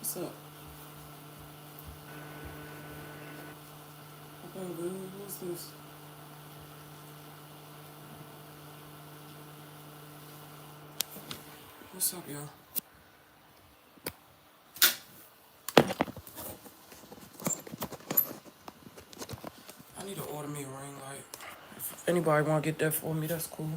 What's up? Okay, good. What's this? What's up, y'all? I need to order me a ring light. If anybody want to get that for me, that's cool.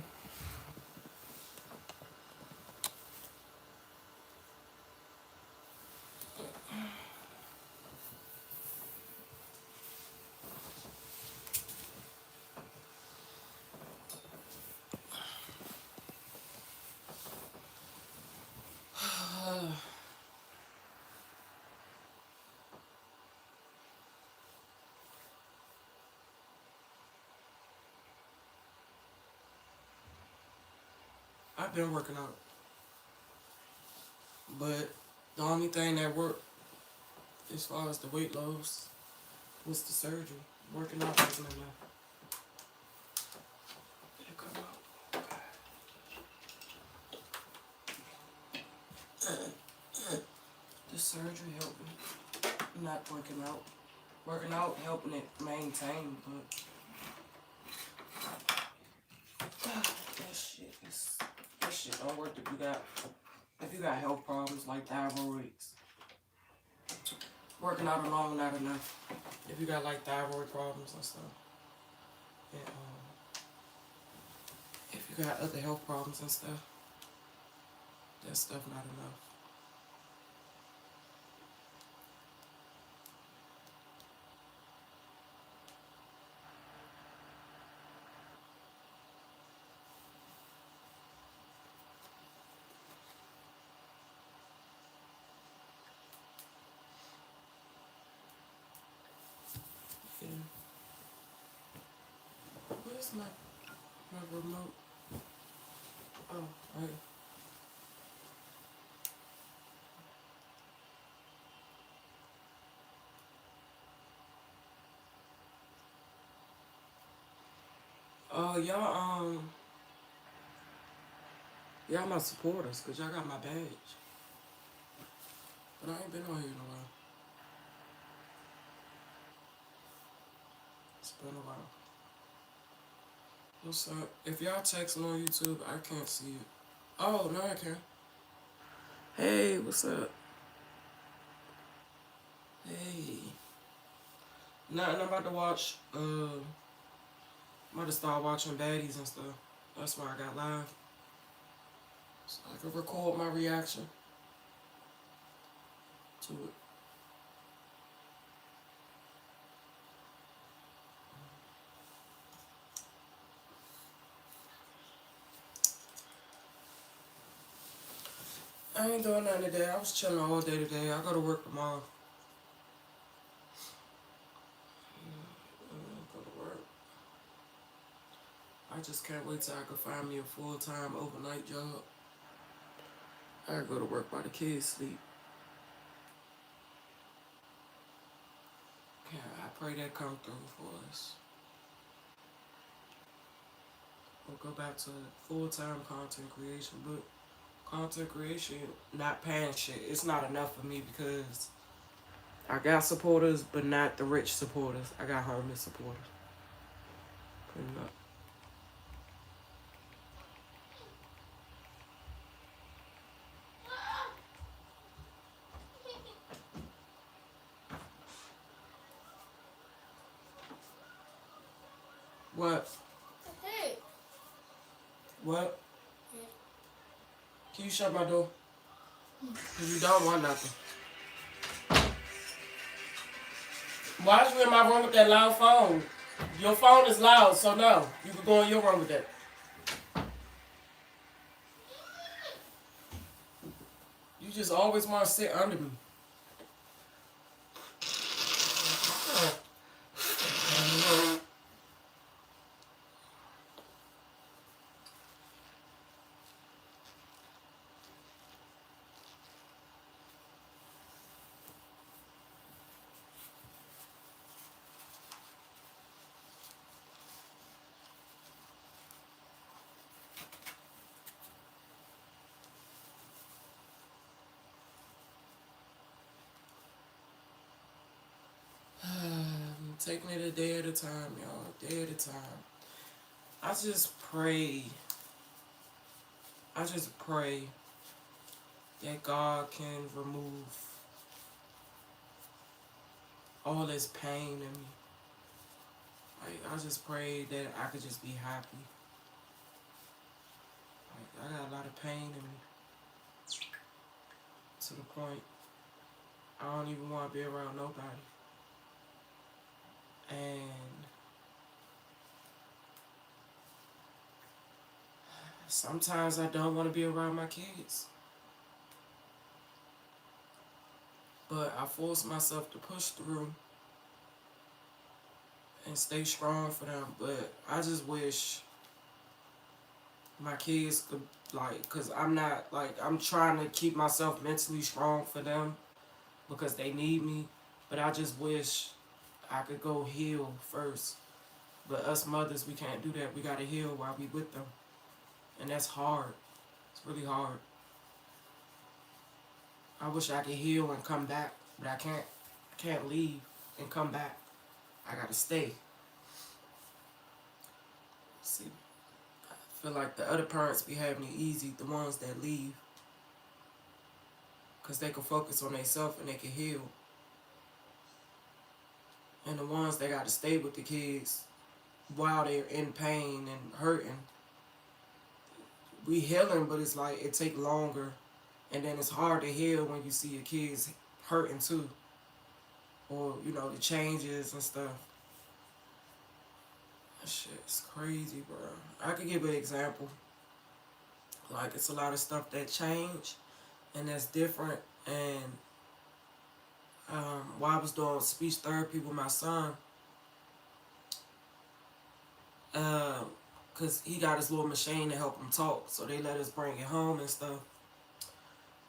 I've been working out, but the only thing that worked as far as the weight loss was the surgery. Working out wasn't enough. Did it come out? The surgery helped me not working out. Working out helping it maintain, but that shit don't work if you got health problems like thyroids. Working out alone not enough. If you got like thyroid problems and stuff, and if you got other health problems and stuff, that stuff not enough. Yeah. Where's my remote? Oh, right. Y'all my supporters, cause y'all got my badge. But I ain't been on here in a while. It's been a while. What's up? If y'all texting on YouTube, I can't see it. Oh, no, I can. Hey, what's up? Hey. Nothing. I'm about to watch. I'm about to start watching baddies and stuff. That's why I got live. So I can record my reaction to it. I ain't doing nothing today. I was chilling all day today. I go to work tomorrow. Go to work. I just can't wait till I can find me a full-time overnight job. I gotta go to work while the kids sleep. Yeah, I pray that come through for us. We'll go back to full-time content creation, but content creation not paying shit. It's not enough for me because I got supporters, but not the rich supporters. I got homeless supporters. Pretty much. What? Hey. What? Yeah. Can you shut my door? Because you don't want nothing. Why is you in my room with that loud phone? Your phone is loud, so no. You can go in your room with that. You just always want to sit under me. Taking it a day at a time, y'all. A day at a time. I just pray. I just pray that God can remove all this pain in me. Like, I just pray that I could just be happy. Like, I got a lot of pain in me to the point I don't even want to be around nobody. And sometimes I don't want to be around my kids. But I force myself to push through and stay strong for them. But I just wish my kids could, like, because I'm not, like, I'm trying to keep myself mentally strong for them because they need me. But I just wish I could go heal first. But us mothers, we can't do that. We got to heal while we with them. And that's hard. It's really hard. I wish I could heal and come back, but I can't. I can't leave and come back. I gotta stay. See, I feel like the other parents be having it easy, the ones that leave, because they can focus on themselves and they can heal. And the ones that gotta stay with the kids while they're in pain and hurting, we healing, but it's like it take longer. And then it's hard to heal when you see your kids hurting too. Or, you know, the changes and stuff. That shit's crazy, bro. I could give an example. Like, it's a lot of stuff that change and that's different. And while I was doing speech therapy with my son, because he got his little machine to help him talk, so they let us bring it home and stuff.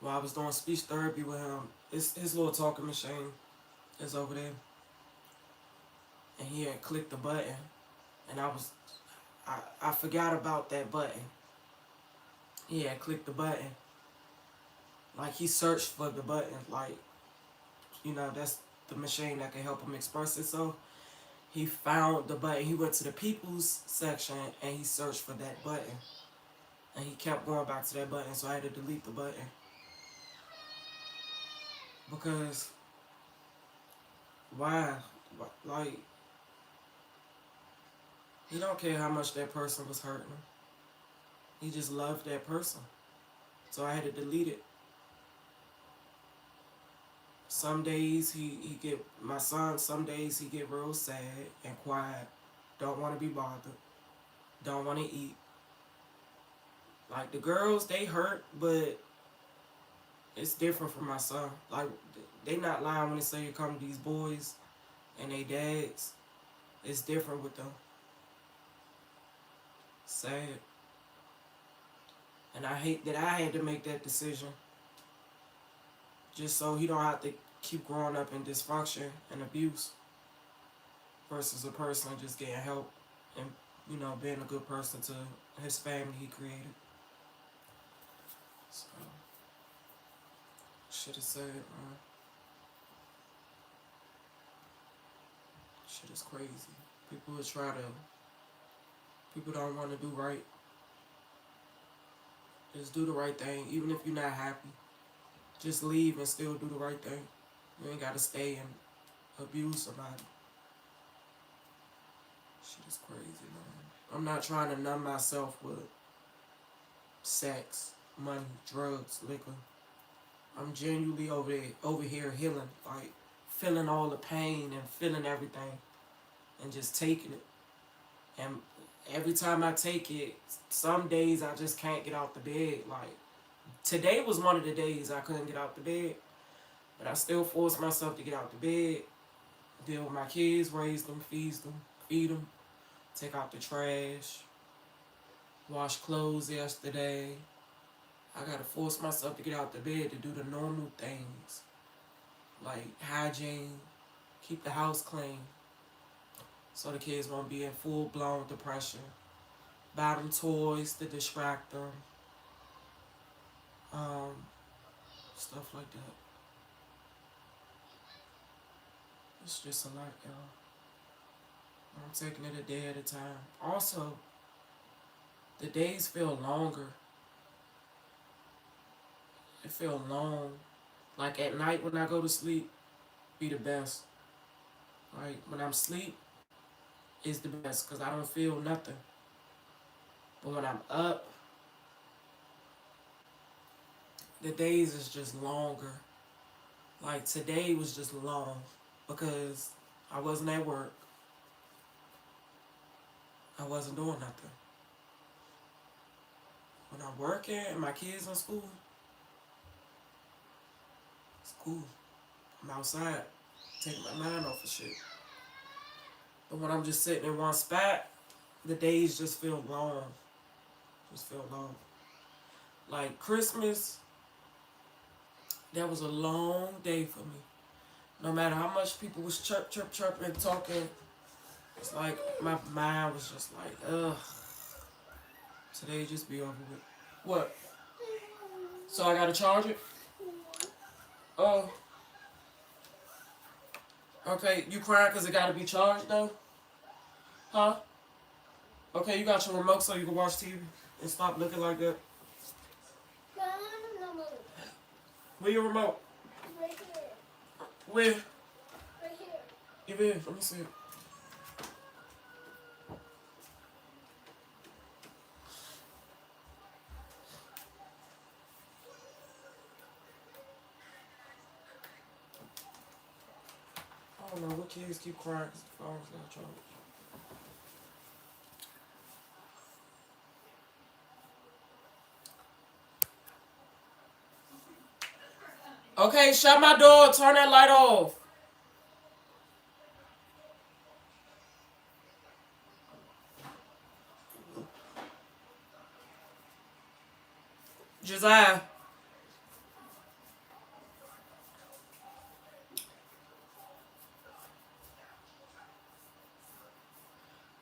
While I was doing speech therapy with him, his little talking machine is over there. And he had clicked the button. And I forgot about that button. He had clicked the button. Like, he searched for the button. Like, you know, that's the machine that can help him express itself. He found the button. He went to the people's section and he searched for that button. And he kept going back to that button, so I had to delete the button. Because, why? Like, he don't care how much that person was hurting him. He just loved that person. So I had to delete it. Some days he get, my son, some days he get real sad and quiet. Don't want to be bothered. Don't want to eat. Like, the girls, they hurt, but it's different for my son. Like, they not lying when they say you come to these boys and they dads. It's different with them. Sad. And I hate that I had to make that decision. Just so he don't have to keep growing up in dysfunction and abuse. Versus a person just getting help and, you know, being a good person to his family he created. So, shit is sad, man. Shit is crazy. People don't want to do right. Just do the right thing, even if you're not happy. Just leave and still do the right thing. You ain't gotta stay and abuse somebody. Shit is crazy, man. I'm not trying to numb myself with sex, money, drugs, liquor. I'm genuinely over here healing, like feeling all the pain and feeling everything and just taking it. And every time I take it, some days I just can't get out the bed. Like, today was one of the days I couldn't get out the bed, but I still forced myself to get out the bed, deal with my kids, raise them, feed them, take out the trash, wash clothes yesterday. I gotta force myself to get out the bed to do the normal things, like hygiene, keep the house clean, so the kids won't be in full-blown depression. Buy them toys to distract them. Stuff like that. It's just a lot, y'all. I'm taking it a day at a time. Also, the days feel longer. It feel long. Like at night when I go to sleep, be the best. Like when I'm asleep, is the best because I don't feel nothing. But when I'm up, the days is just longer. Like today was just long because I wasn't at work. I wasn't doing nothing. When I'm working and my kids in school, it's cool. I'm outside, taking my mind off of shit. But when I'm just sitting in one spot, the days just feel long. Just feel long. Like Christmas, that was a long day for me. No matter how much people was chirping, talking, it's like my mind was just like, ugh. Today just be over with. What? So I gotta charge it? Oh, okay. You crying because it gotta be charged though? Huh? Okay, you got your remote so you can watch TV and stop looking like that. Where your remote? Right here. Where? Right here. Give it here. Let me see it. I don't know what kids keep crying because the phone's not charged. Okay, shut my door. Turn that light off. Josiah.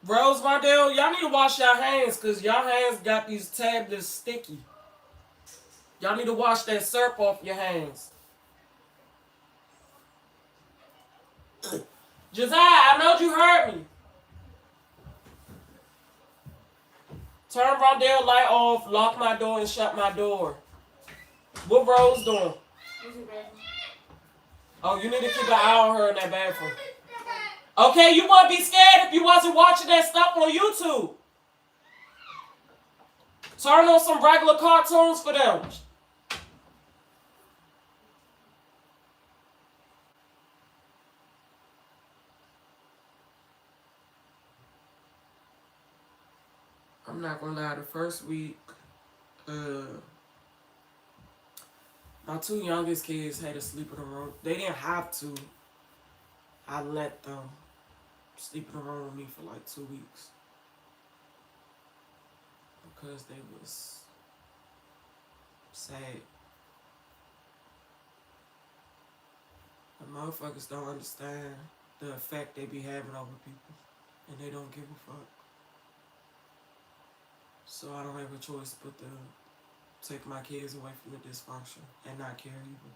Rose Vardell, y'all need to wash y'all hands because y'all hands got these tablets sticky. Y'all need to wash that syrup off your hands. Josiah, I know you heard me. Turn Rondell light off, lock my door, and shut my door. What Rose doing? Oh, you need to keep an eye on her in that bathroom. Okay, you wouldn't be scared if you wasn't watching that stuff on YouTube. Turn on some regular cartoons for them. I'm not gonna lie, the first week, my two youngest kids had to sleep in the room. They didn't have to. I let them sleep in the room with me for like 2 weeks. Because they was sad. The motherfuckers don't understand the effect they be having over people. And they don't give a fuck. So I don't have a choice but to take my kids away from the dysfunction and not care either.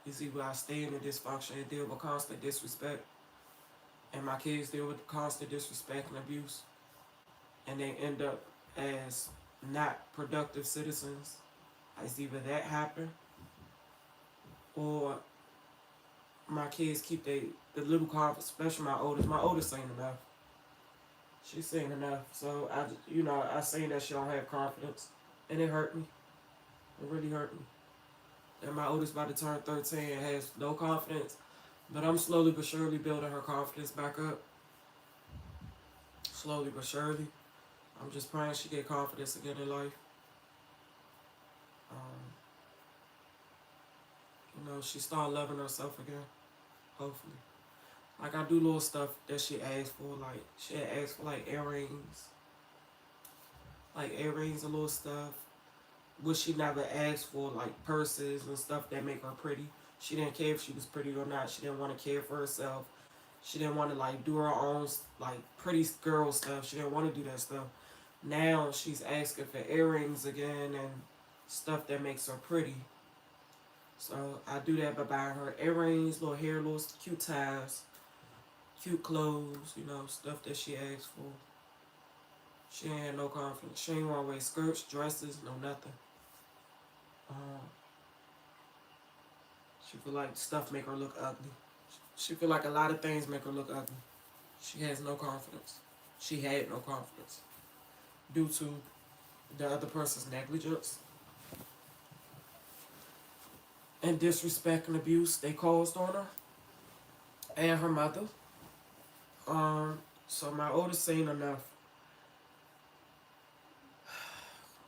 It's either I stay in the dysfunction and deal with constant disrespect, and my kids deal with constant disrespect and abuse, and they end up as not productive citizens. It's either that happen, or my kids keep the little confidence, especially my oldest. My oldest ain't enough. She's saying enough. So I seen that she don't have confidence, and it hurt me. It really hurt me. And my oldest about to turn 13 and has no confidence, but I'm slowly but surely building her confidence back up. Slowly but surely. I'm just praying she get confidence again in life. She start loving herself again. Hopefully. Like I do little stuff that she asked for. Like she had asked for like earrings. Like earrings and little stuff. Which she never asked for, like purses and stuff that make her pretty. She didn't care if she was pretty or not. She didn't want to care for herself. She didn't want to like do her own like pretty girl stuff. She didn't want to do that stuff. Now she's asking for earrings again and stuff that makes her pretty. So I do that by buying her earrings, little hair, little cute ties. cute clothes, stuff that she asked for. She ain't had no confidence. She ain't want to wear skirts, dresses, no nothing. Um, she feel like stuff make her look ugly. She feel like a lot of things make her look ugly. She has no confidence. She had no confidence due to the other person's negligence and disrespect and abuse they caused on her and her mother. So my oldest seen enough.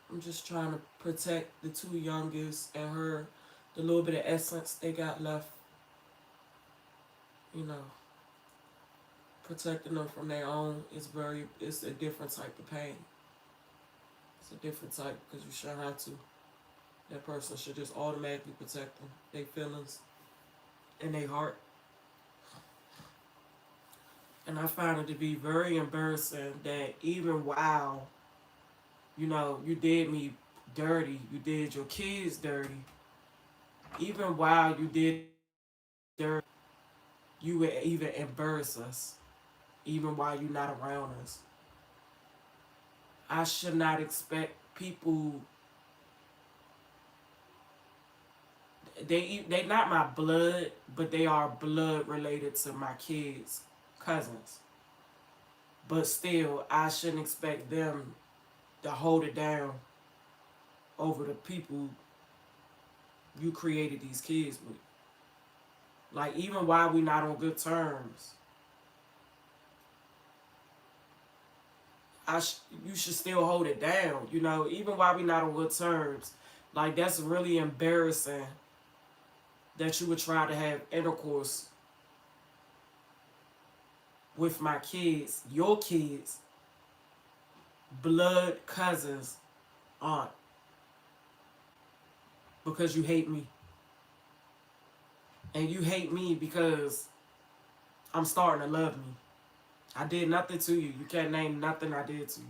I'm just trying to protect the two youngest and her, the little bit of essence they got left. You know, protecting them from their own it's a different type of pain. It's a different type because you shouldn't have to. That person should just automatically protect them, their feelings and their heart. And I find it to be very embarrassing that even while, you did me dirty, you did your kids dirty, even while you did dirty, you would even embarrass us, even while you're not around us. I should not expect people. They not my blood, but they are blood related to my kids, cousins. But still, I shouldn't expect them to hold it down over the people you created these kids with. Like even while we not on good terms, you should still hold it down. Even while we not on good terms, like that's really embarrassing that you would try to have intercourse with my kids, your kids, blood cousins, aunt, because you hate me. And you hate me because I'm starting to love me. I did nothing to you. You can't name nothing I did to you.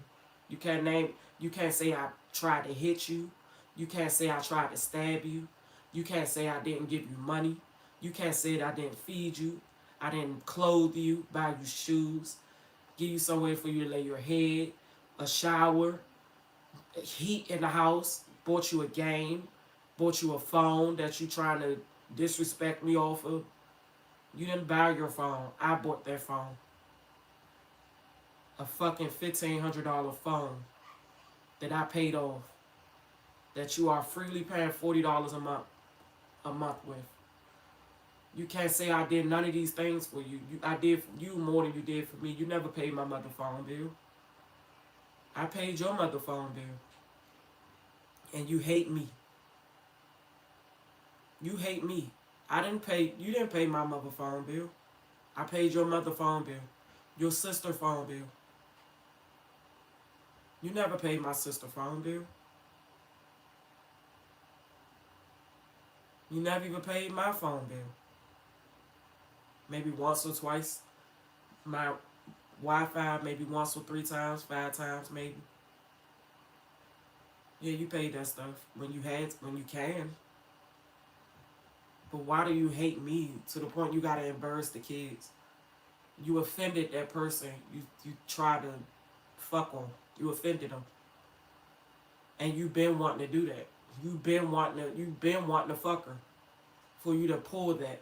You can't say I tried to hit you. You can't say I tried to stab you. You can't say I didn't give you money. You can't say that I didn't feed you. I didn't clothe you, buy you shoes, give you somewhere for you to lay your head, a shower, heat in the house, bought you a game, bought you a phone that you trying to disrespect me off of. You didn't buy your phone. I bought that phone. A fucking $1,500 phone that I paid off. That you are freely paying $40 a month with. You can't say I did none of these things for you. I did for you more than you did for me. You never paid my mother phone bill. I paid your mother phone bill. And you hate me. You hate me. You didn't pay my mother phone bill. I paid your mother phone bill. Your sister phone bill. You never paid my sister phone bill. You never even paid my phone bill. Maybe once or twice. My Wi-Fi, maybe once or 3 times, 5 times, maybe. Yeah, you paid that stuff when you can. But why do you hate me to the point you gotta embarrass the kids? You offended that person. You try to fuck them. You offended them, and you've been wanting to do that. You've been wanting to fuck her, for you to pull that.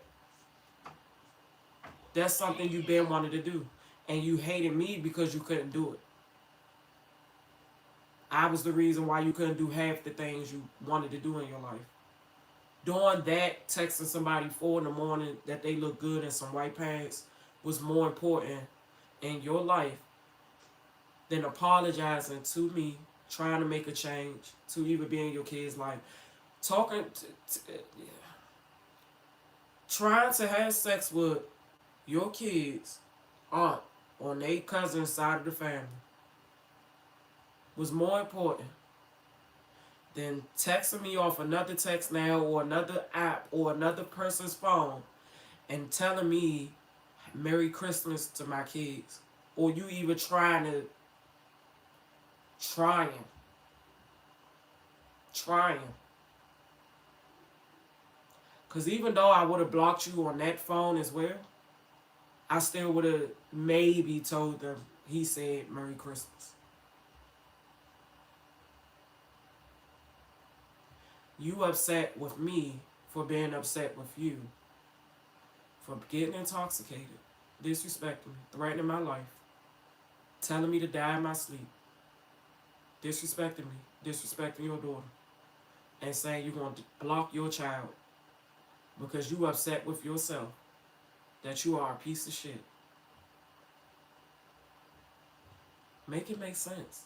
That's something you've been wanting to do, and you hated me because you couldn't do it. I was the reason why you couldn't do half the things you wanted to do in your life. Doing that, texting somebody 4 in the morning that they look good in some white pants was more important in your life than apologizing to me, trying to make a change, to even be in your kid's life. Trying to have sex with your kids' aunt on their cousin's side of the family was more important than texting me off another text now or another app or another person's phone and telling me Merry Christmas to my kids. Or you even trying. Because even though I would have blocked you on that phone as well, I still would have maybe told them he said Merry Christmas. You upset with me for being upset with you, for getting intoxicated, disrespecting me, threatening my life, telling me to die in my sleep, disrespecting me, disrespecting your daughter, and saying you're going to block your child because you upset with yourself that you are a piece of shit. Make it make sense.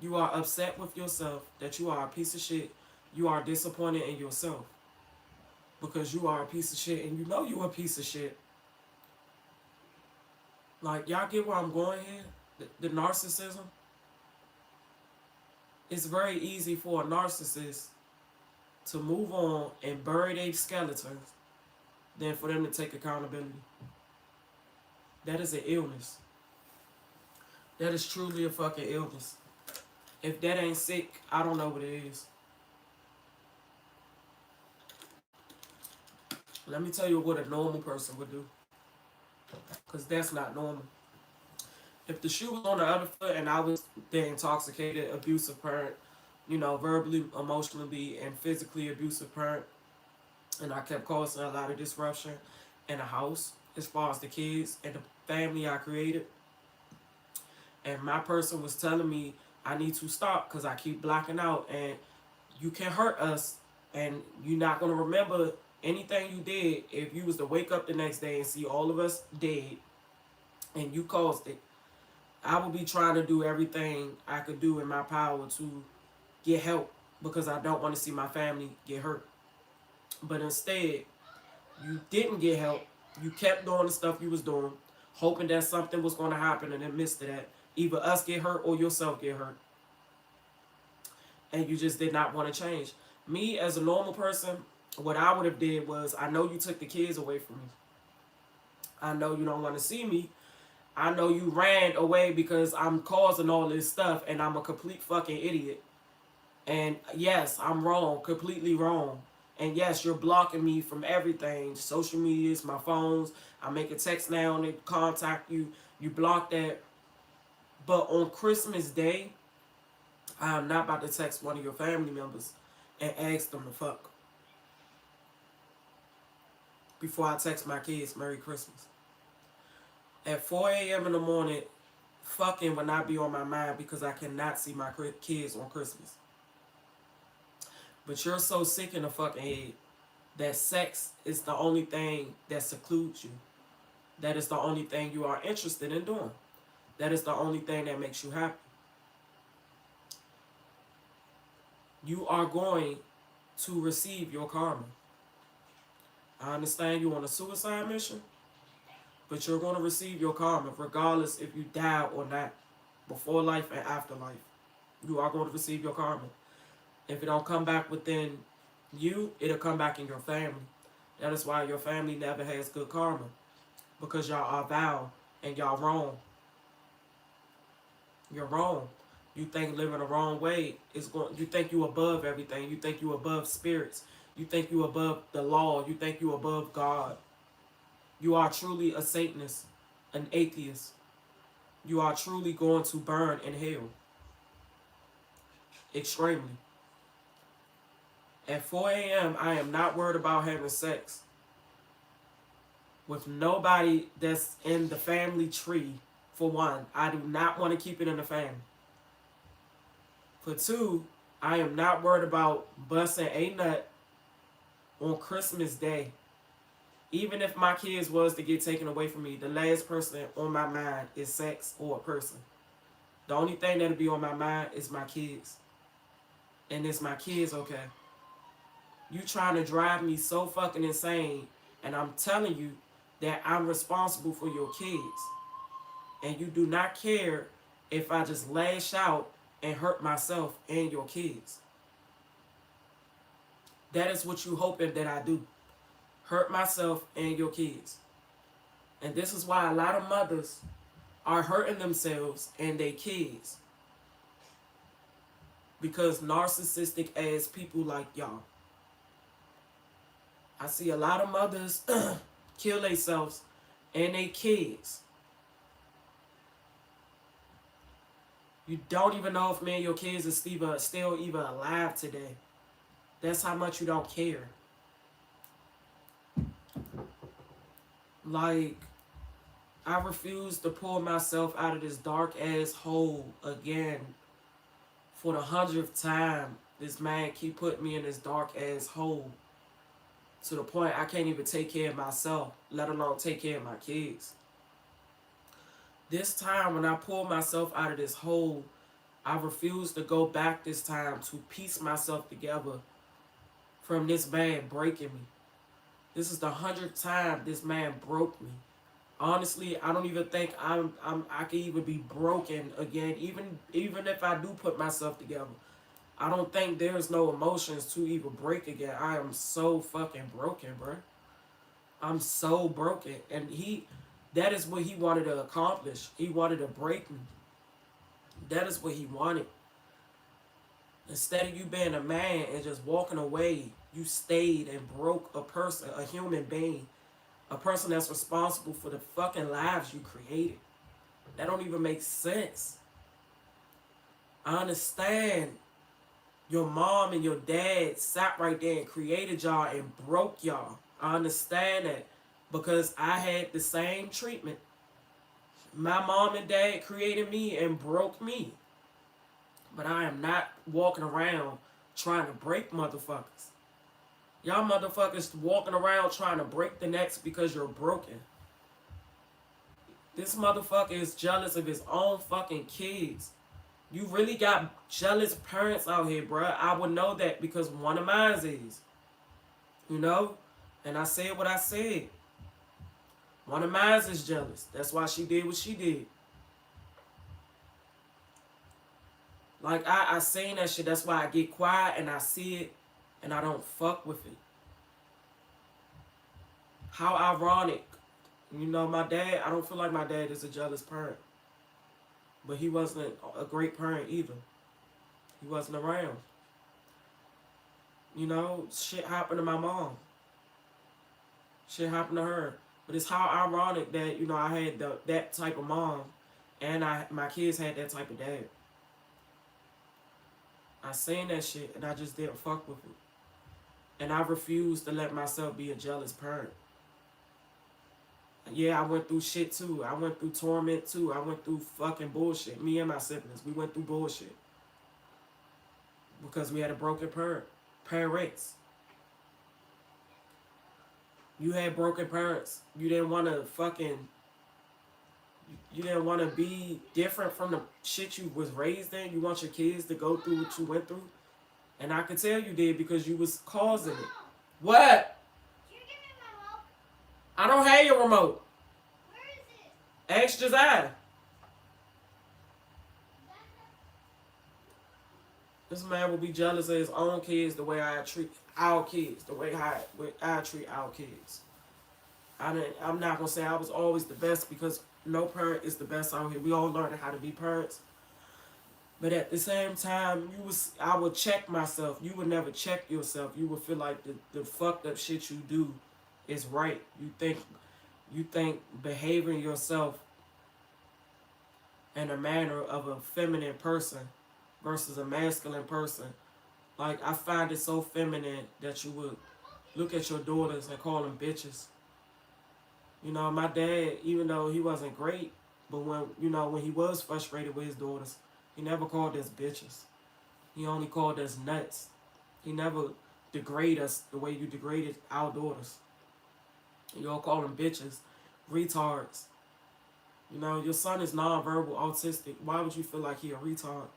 You are upset with yourself that you are a piece of shit. You are disappointed in yourself because you are a piece of shit and you know you're a piece of shit. Like, y'all get where I'm going here? The narcissism. It's very easy for a narcissist to move on and bury their skeletons than for them to take accountability. That is an illness. That is truly a fucking illness. If that ain't sick, I don't know what it is. Let me tell you what a normal person would do. Because that's not normal. If the shoe was on the other foot and I was the intoxicated, abusive parent, verbally, emotionally, and physically abusive parent, and I kept causing a lot of disruption in the house as far as the kids and the family I created, and my person was telling me I need to stop because I keep blacking out and you can hurt us and you're not going to remember anything you did if you was to wake up the next day and see all of us dead and you caused it. I would be trying to do everything I could do in my power to get help because I don't want to see my family get hurt. But instead, you didn't get help. You kept doing the stuff you was doing, hoping that something was going to happen, and in the midst of that, either us get hurt or yourself get hurt. And you just did not want to change. Me, as a normal person, what I would have did was, I know you took the kids away from me. I know you don't want to see me. I know you ran away because I'm causing all this stuff and I'm a complete fucking idiot. And yes, I'm wrong, completely wrong. And yes, you're blocking me from everything. Social medias, my phones. I make a text now and contact you. You block that. But on Christmas Day, I am not about to text one of your family members and ask them to fuck before I text my kids Merry Christmas. At 4 a.m. in the morning, fucking will not be on my mind because I cannot see my kids on Christmas. But you're so sick in the fucking head that sex is the only thing that secludes you. That is the only thing you are interested in doing. That is the only thing that makes you happy. You are going to receive your karma. I understand you on a suicide mission, but you're going to receive your karma regardless if you die or not. Before life and after life, you are going to receive your karma. If it don't come back within you, it'll come back in your family. That is why your family never has good karma. Because y'all are vile and y'all wrong. You're wrong. You think living the wrong way is going. You think you above everything. You think you above spirits. You think you above the law. You think you above God. You are truly a Satanist, an atheist. You are truly going to burn in hell. Extremely. At 4 a.m., I am not worried about having sex with nobody that's in the family tree. For one, I do not want to keep it in the family. For two, I am not worried about busting a nut on Christmas Day. Even if my kids was to get taken away from me, the last person on my mind is sex or a person. The only thing that'll be on my mind is my kids. And it's my kids, okay? You trying to drive me so fucking insane, and I'm telling you that I'm responsible for your kids. And you do not care if I just lash out and hurt myself and your kids. That is what you hoping that I do. Hurt myself and your kids. And this is why a lot of mothers are hurting themselves and their kids. Because narcissistic ass people like y'all. I see a lot of mothers kill themselves and their kids. You don't even know if me and your kids is still even alive today. That's how much you don't care. Like, I refuse to pull myself out of this dark ass hole again for the 100th time. This man keep putting me in this dark ass hole to the point I can't even take care of myself, let alone take care of my kids. This time when I pull myself out of this hole, I refuse to go back this time to piece myself together from this man breaking me. This is the 100th time this man broke me. Honestly, I don't even think I can even be broken again. Even if I do put myself together, I don't think there's no emotions to even break again. I am so fucking broken, bro. I'm so broken, and that is what he wanted to accomplish. He wanted to break me. That is what he wanted. Instead of you being a man and just walking away, you stayed and broke a person, a human being. A person that's responsible for the fucking lives you created. That don't even make sense. I understand your mom and your dad sat right there and created y'all and broke y'all. I understand that because I had the same treatment. My mom and dad created me and broke me. But I am not walking around trying to break motherfuckers. Y'all motherfuckers walking around trying to break the necks because you're broken. This motherfucker is jealous of his own fucking kids. You really got jealous parents out here, bruh. I would know that because one of mine is. You know? And I said what I said. One of mine is jealous. That's why she did what she did. Like, I seen that shit. That's why I get quiet and I see it and I don't fuck with it. How ironic. You know, my dad, I don't feel like my dad is a jealous parent. But he wasn't a great parent either. He wasn't around. You know, shit happened to my mom. Shit happened to her. But it's how ironic that, you know, I had that type of mom and my kids had that type of dad. I seen that shit and I just didn't fuck with it. And I refused to let myself be a jealous parent. Yeah, I went through shit too. I went through torment too. I went through fucking bullshit. Me and my siblings, we went through bullshit. Because we had a broken parents. You had broken parents. You didn't want to you didn't want to be different from the shit you was raised in. You want your kids to go through what you went through. And I could tell you did because you was causing it. What? Can you give me my remote? I don't have your remote. Where is it? Ask Josiah. This man will be jealous of his own kids the way I treat our kids, the way I treat our kids. I'm not going to say I was always the best because no parent is the best out here. We all learn how to be parents. But at the same time, I would check myself. You would never check yourself. You would feel like the fucked up shit you do is right. You think behaving yourself in a manner of a feminine person versus a masculine person. Like, I find it so feminine that you would look at your daughters and call them bitches. You know, my dad, even though he wasn't great, but when he was frustrated with his daughters, he never called us bitches. He only called us nuts. He never degraded us the way you degraded our daughters. You all call them bitches, retards. You know, your son is nonverbal autistic. Why would you feel like he a retard?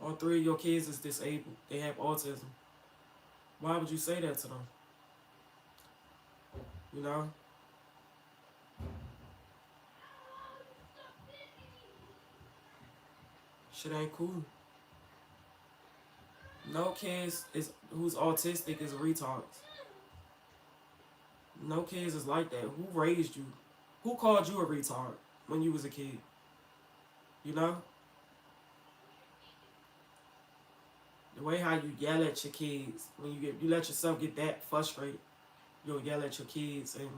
All three of your kids is disabled. They have autism. Why would you say that to them? You know? Shit ain't cool. No kids who's autistic is retards. No kids is like that. Who raised you? Who called you a retard when you was a kid? You know? The way how you yell at your kids when you let yourself get that frustrated. you'll yell at your kids and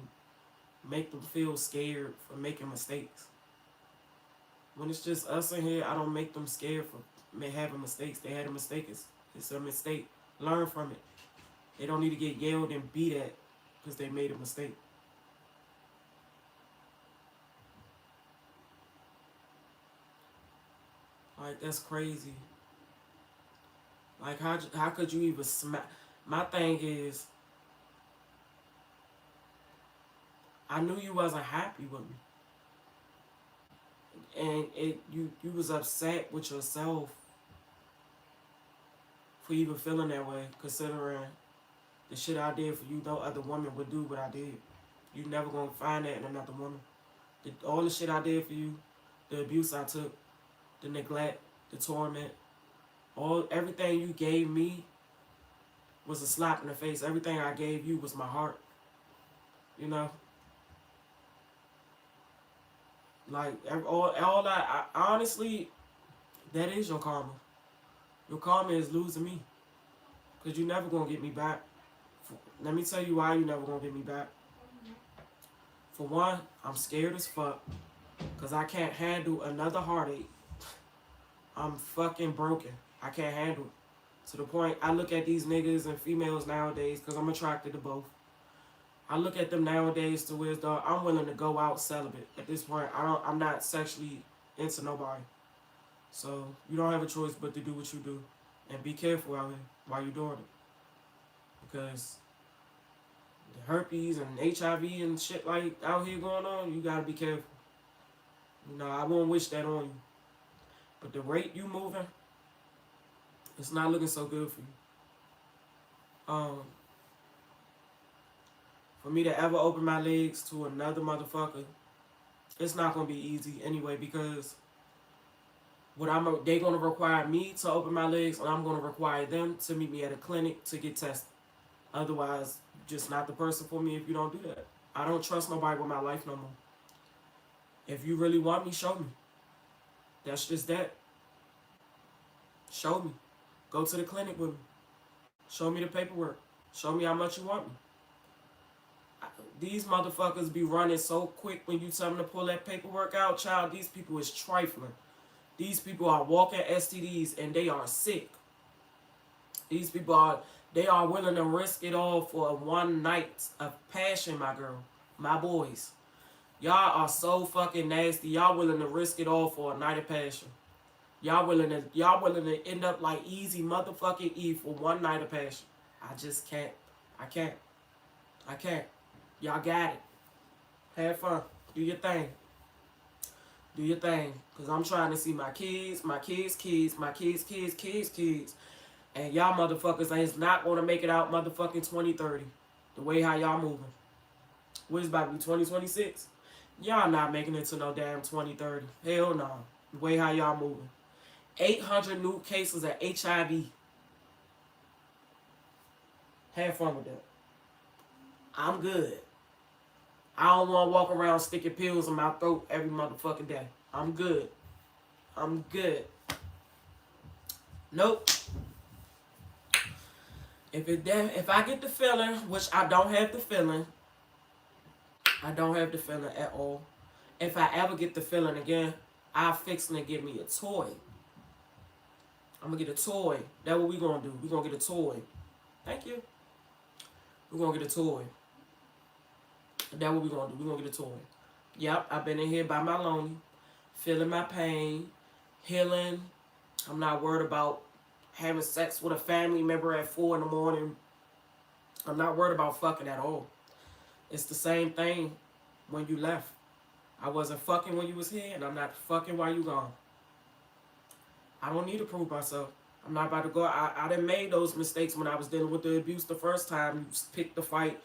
make them feel scared for making mistakes. When it's just us in here, I don't make them scared for having mistakes. They had a mistake. It's a mistake. Learn from it. They don't need to get yelled and beat at because they made a mistake. Like, that's crazy. Like, how could you even smack? My thing is, I knew you wasn't happy with me. And you was upset with yourself for even feeling that way, considering the shit I did for you. No other woman would do what I did. You never gonna find that in another woman. All the shit I did for you, the abuse I took, the neglect, the torment, everything you gave me was a slap in the face. Everything I gave you was my heart. You know? Like, all that, honestly, that is your karma. Your karma is losing me. Because you never going to get me back. Let me tell you why you never going to get me back. For one, I'm scared as fuck. Because I can't handle another heartache. I'm fucking broken. I can't handle it. To the point, I look at these niggas and females nowadays, because I'm attracted to both. I look at them nowadays to where I'm willing to go out celibate. At this point, I'm not sexually into nobody. So you don't have a choice but to do what you do. And be careful out here while you're doing it. Because the herpes and HIV and shit like out here going on, you gotta be careful. You know, I won't wish that on you. But the rate you moving, it's not looking so good for you. For me to ever open my legs to another motherfucker, it's not gonna be easy anyway, because they're gonna require me to open my legs, and I'm gonna require them to meet me at a clinic to get tested. Otherwise, you're just not the person for me if you don't do that. I don't trust nobody with my life no more. If you really want me, show me. That's just that. Show me. Go to the clinic with me. Show me the paperwork. Show me how much you want me. These motherfuckers be running so quick when you tell them to pull that paperwork out, child. These people is trifling. These people are walking STDs and they are sick. These people are willing to risk it all for one night of passion, my girl. My boys. Y'all are so fucking nasty. Y'all willing to risk it all for a night of passion. Y'all willing to end up like Easy motherfucking E for one night of passion. I just can't. I can't. Y'all got it. Have fun. Do your thing. Do your thing. Because I'm trying to see my kids, my kids' kids, my kids' kids' kids' kids. And y'all motherfuckers ain't not going to make it out motherfucking 2030. The way how y'all moving. What is about to be 2026? Y'all not making it to no damn 2030. Hell no. The way how y'all moving. 800 new cases of HIV. Have fun with that. I'm good. I don't want to walk around sticking pills in my throat every motherfucking day. I'm good. I'm good. Nope. If I get the feeling, which I don't have the feeling, I don't have the feeling at all. If I ever get the feeling again, I'm fixing to get me a toy. I'm going to get a toy. That's what we're going to do. We're going to get a toy. Thank you. We're going to get a toy. That's what we're going to do. We're going to get a toy. Yep, I've been in here by my lonely, feeling my pain, healing. I'm not worried about having sex with a family member at 4 in the morning. I'm not worried about fucking at all. It's the same thing when you left. I wasn't fucking when you was here, and I'm not fucking while you gone. I don't need to prove myself. I'm not about to go. I done made those mistakes when I was dealing with the abuse the first time. You picked the fight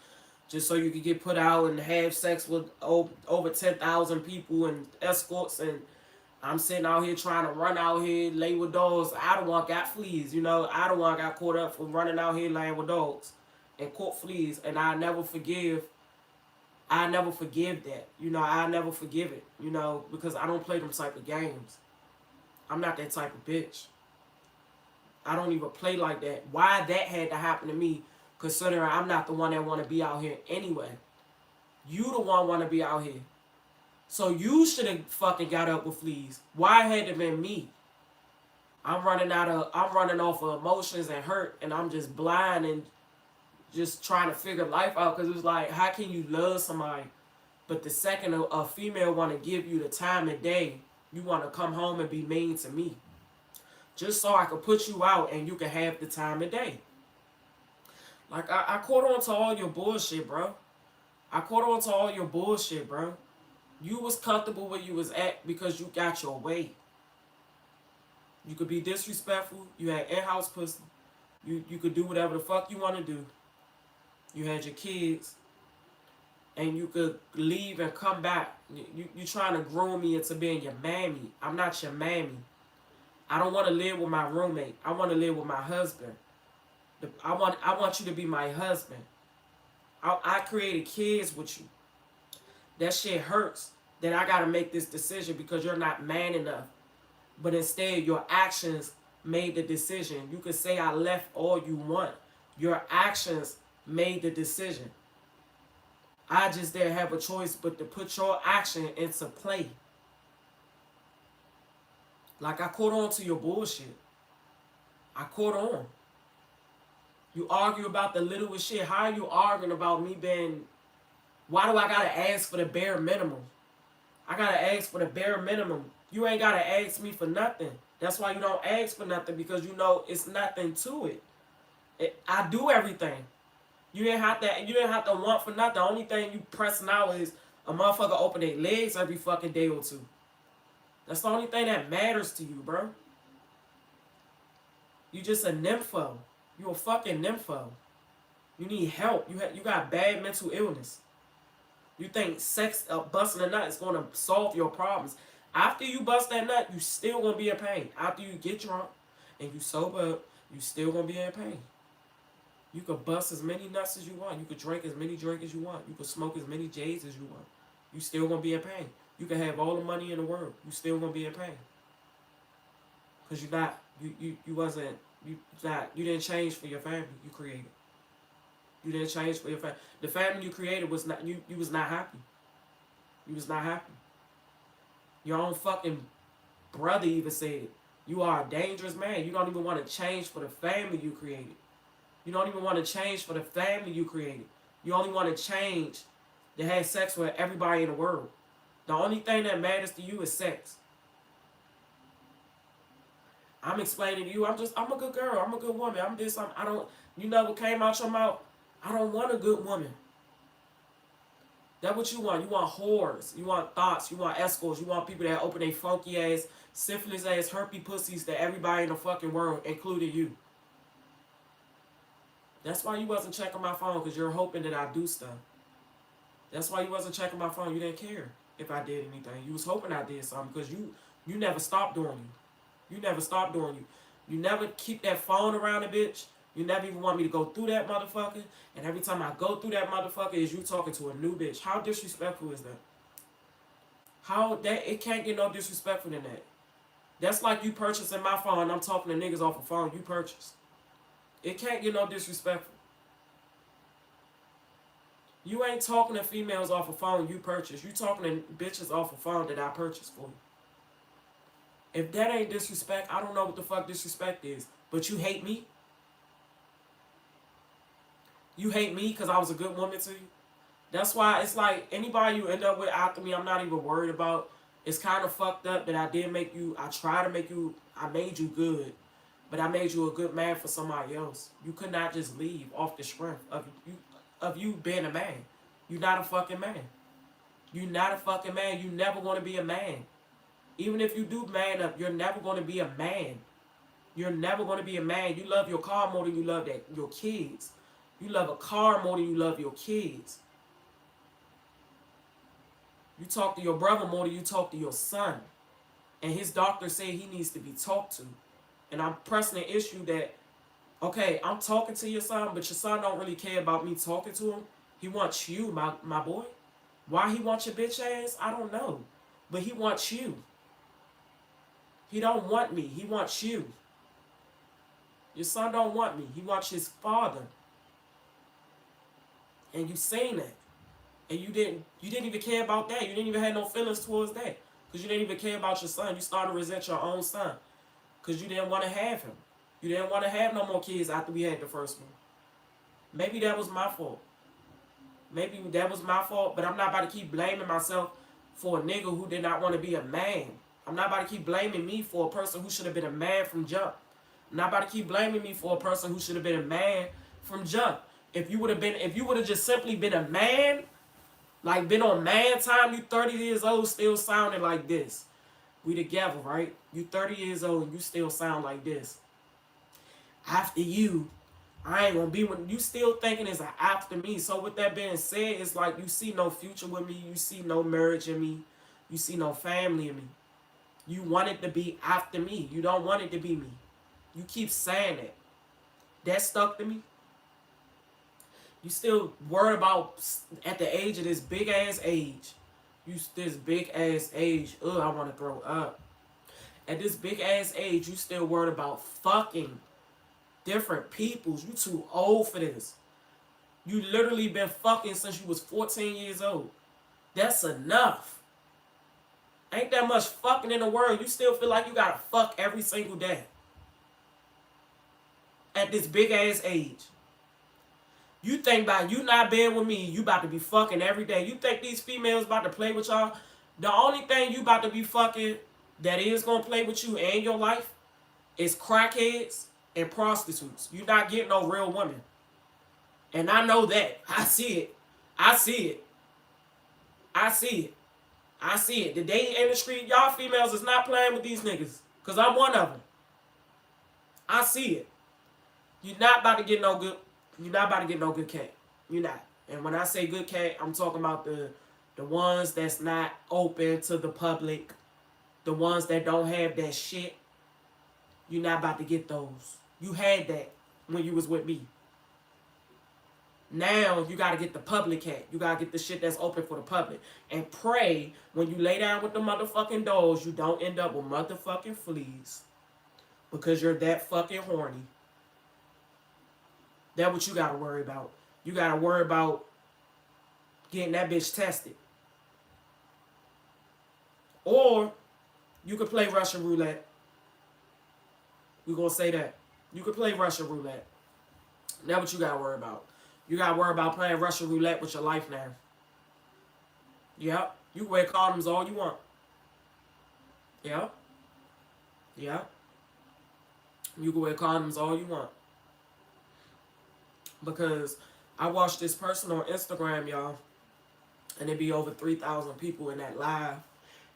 just so you could get put out and have sex with over 10,000 people and escorts, and I'm sitting out here trying to run out here, lay with dogs. I don't want got fleas, you know. I don't want got caught up for running out here laying with dogs and caught fleas, and I never forgive that. You know, I never forgive it, you know, because I don't play them type of games. I'm not that type of bitch. I don't even play like that. Why that had to happen to me considering I'm not the one that want to be out here anyway. You the one want to be out here. So you should have fucking got up with fleas. Why had it been me? I'm running off of emotions and hurt, and I'm just blind and just trying to figure life out. Because it was like, how can you love somebody, but the second a female want to give you the time of day, you want to come home and be mean to me, just so I could put you out and you can have the time of day. Like, I caught on to all your bullshit, bro. I caught on to all your bullshit, bro. You was comfortable where you was at because you got your way. You could be disrespectful. You had in-house pussy. You could do whatever the fuck you want to do. You had your kids. And you could leave and come back. You trying to groom me into being your mammy. I'm not your mammy. I don't want to live with my roommate. I want to live with my husband. I want you to be my husband. I created kids with you. That shit hurts that I got to make this decision because you're not man enough. But instead, your actions made the decision. You could say I left all you want. Your actions made the decision. I just didn't have a choice but to put your action into play. Like, I caught on to your bullshit. I caught on. You argue about the littlest shit. How are you arguing about me being... Why do I gotta ask for the bare minimum? I gotta ask for the bare minimum. You ain't gotta ask me for nothing. That's why you don't ask for nothing, because you know it's nothing to it. I do everything. You didn't have to want for nothing. The only thing you pressing out is a motherfucker open their legs every fucking day or two. That's the only thing that matters to you, bro. You just a nympho. You a fucking nympho. You need help. You got bad mental illness. You think sex, busting a nut is going to solve your problems. After you bust that nut, you still going to be in pain. After you get drunk and you sober up, you still going to be in pain. You could bust as many nuts as you want. You could drink as many drinks as you want. You could smoke as many J's as you want. You still gonna be in pain. You can have all the money in the world. You still gonna be in pain. Cause you didn't change for your family you created. You didn't change for your family. The family you created was not you was not happy. You was not happy. Your own fucking brother even said, you are a dangerous man. You don't even want to change for the family you created. You don't even want to change for the family you created. You only want to change to have sex with everybody in the world. The only thing that matters to you is sex. I'm explaining to you, I'm a good girl. I'm a good woman. You know what came out your mouth? I don't want a good woman. That's what you want. You want whores. You want thoughts. You want escorts. You want people that open their funky ass, syphilis ass, herpy pussies to everybody in the fucking world, including you. That's why you wasn't checking my phone, because you're hoping that I do stuff. That's why you wasn't checking my phone. You didn't care if I did anything. You was hoping I did something, because you never stopped doing you. You never stopped doing you. You never keep that phone around a bitch. You never even want me to go through that motherfucker. And every time I go through that motherfucker is you talking to a new bitch. How disrespectful is that? It can't get no disrespectful than that. That's like you purchasing my phone and I'm talking to niggas off a phone you purchased. It can't get no disrespectful. You ain't talking to females off a phone you purchased. You talking to bitches off a phone that I purchased for you. If that ain't disrespect, I don't know what the fuck disrespect is. But you hate me? You hate me because I was a good woman to you? That's why it's like anybody you end up with after me, I'm not even worried about. It's kind of fucked up that I made you good. But I made you a good man for somebody else. You could not just leave off the strength of you being a man. You're not a fucking man. You're not a fucking man. You never want to be a man. Even if you do man up, you're never going to be a man. You're never going to be a man. You love your car more than you love your kids. You love a car more than you love your kids. You talk to your brother more than you talk to your son. And his doctor said he needs to be talked to. And I'm pressing the issue that, okay, I'm talking to your son, but your son don't really care about me talking to him. He wants you, my boy. Why he wants your bitch ass, I don't know. But he wants you. He don't want me. He wants you. Your son don't want me. He wants his father. And you seen that. And you didn't even care about that. You didn't even have no feelings towards that. Because you didn't even care about your son. You started to resent your own son. Because you didn't want to have him. You didn't want to have no more kids after we had the first one. Maybe that was my fault. Maybe that was my fault, but I'm not about to keep blaming myself for a nigga who did not want to be a man. I'm not about to keep blaming me for a person who should have been a man from jump. I'm not about to keep blaming me for a person who should have been a man from jump. If you would have just simply been a man, like been on man time, you 30 years old still sounding like this. We together, right? You 30 years old and you still sound like this. After you, I ain't gonna be when you still thinking it's an after me. So with that being said, it's like you see no future with me, you see no marriage in me, you see no family in me. You want it to be after me. You don't want it to be me. You keep saying that. That stuck to me. You still worried about at the age of this big ass age. This big ass age. Ugh, I want to throw up. At this big ass age, you still worried about fucking different peoples. You too old for this. You literally been fucking since you was 14 years old. That's enough. Ain't that much fucking in the world. You still feel like you gotta fuck every single day. At this big ass age. You think by you not being with me, you about to be fucking every day. You think these females about to play with y'all? The only thing you about to be fucking that is gonna play with you and your life is crackheads and prostitutes. You're not getting no real women. And I know that. I see it. I see it. I see it. I see it. The dating industry, y'all females is not playing with these niggas. Because I'm one of them. I see it. You're not about to get no good. You're not about to get no good cat. You're not. And when I say good cat, I'm talking about the ones that's not open to the public. The ones that don't have that shit. You're not about to get those. You had that when you was with me. Now you gotta get the public cat. You gotta get the shit that's open for the public. And pray when you lay down with the motherfucking dolls, you don't end up with motherfucking fleas. Because you're that fucking horny. That's what you gotta worry about. You gotta worry about getting that bitch tested. Or you could play Russian roulette. We're gonna say that. You could play Russian roulette. That's what you gotta worry about. You gotta worry about playing Russian roulette with your life now. Yep. You wear condoms all you want. Yep. Yep. You can wear condoms all you want. Because I watched this person on Instagram, y'all, and it be over 3,000 people in that live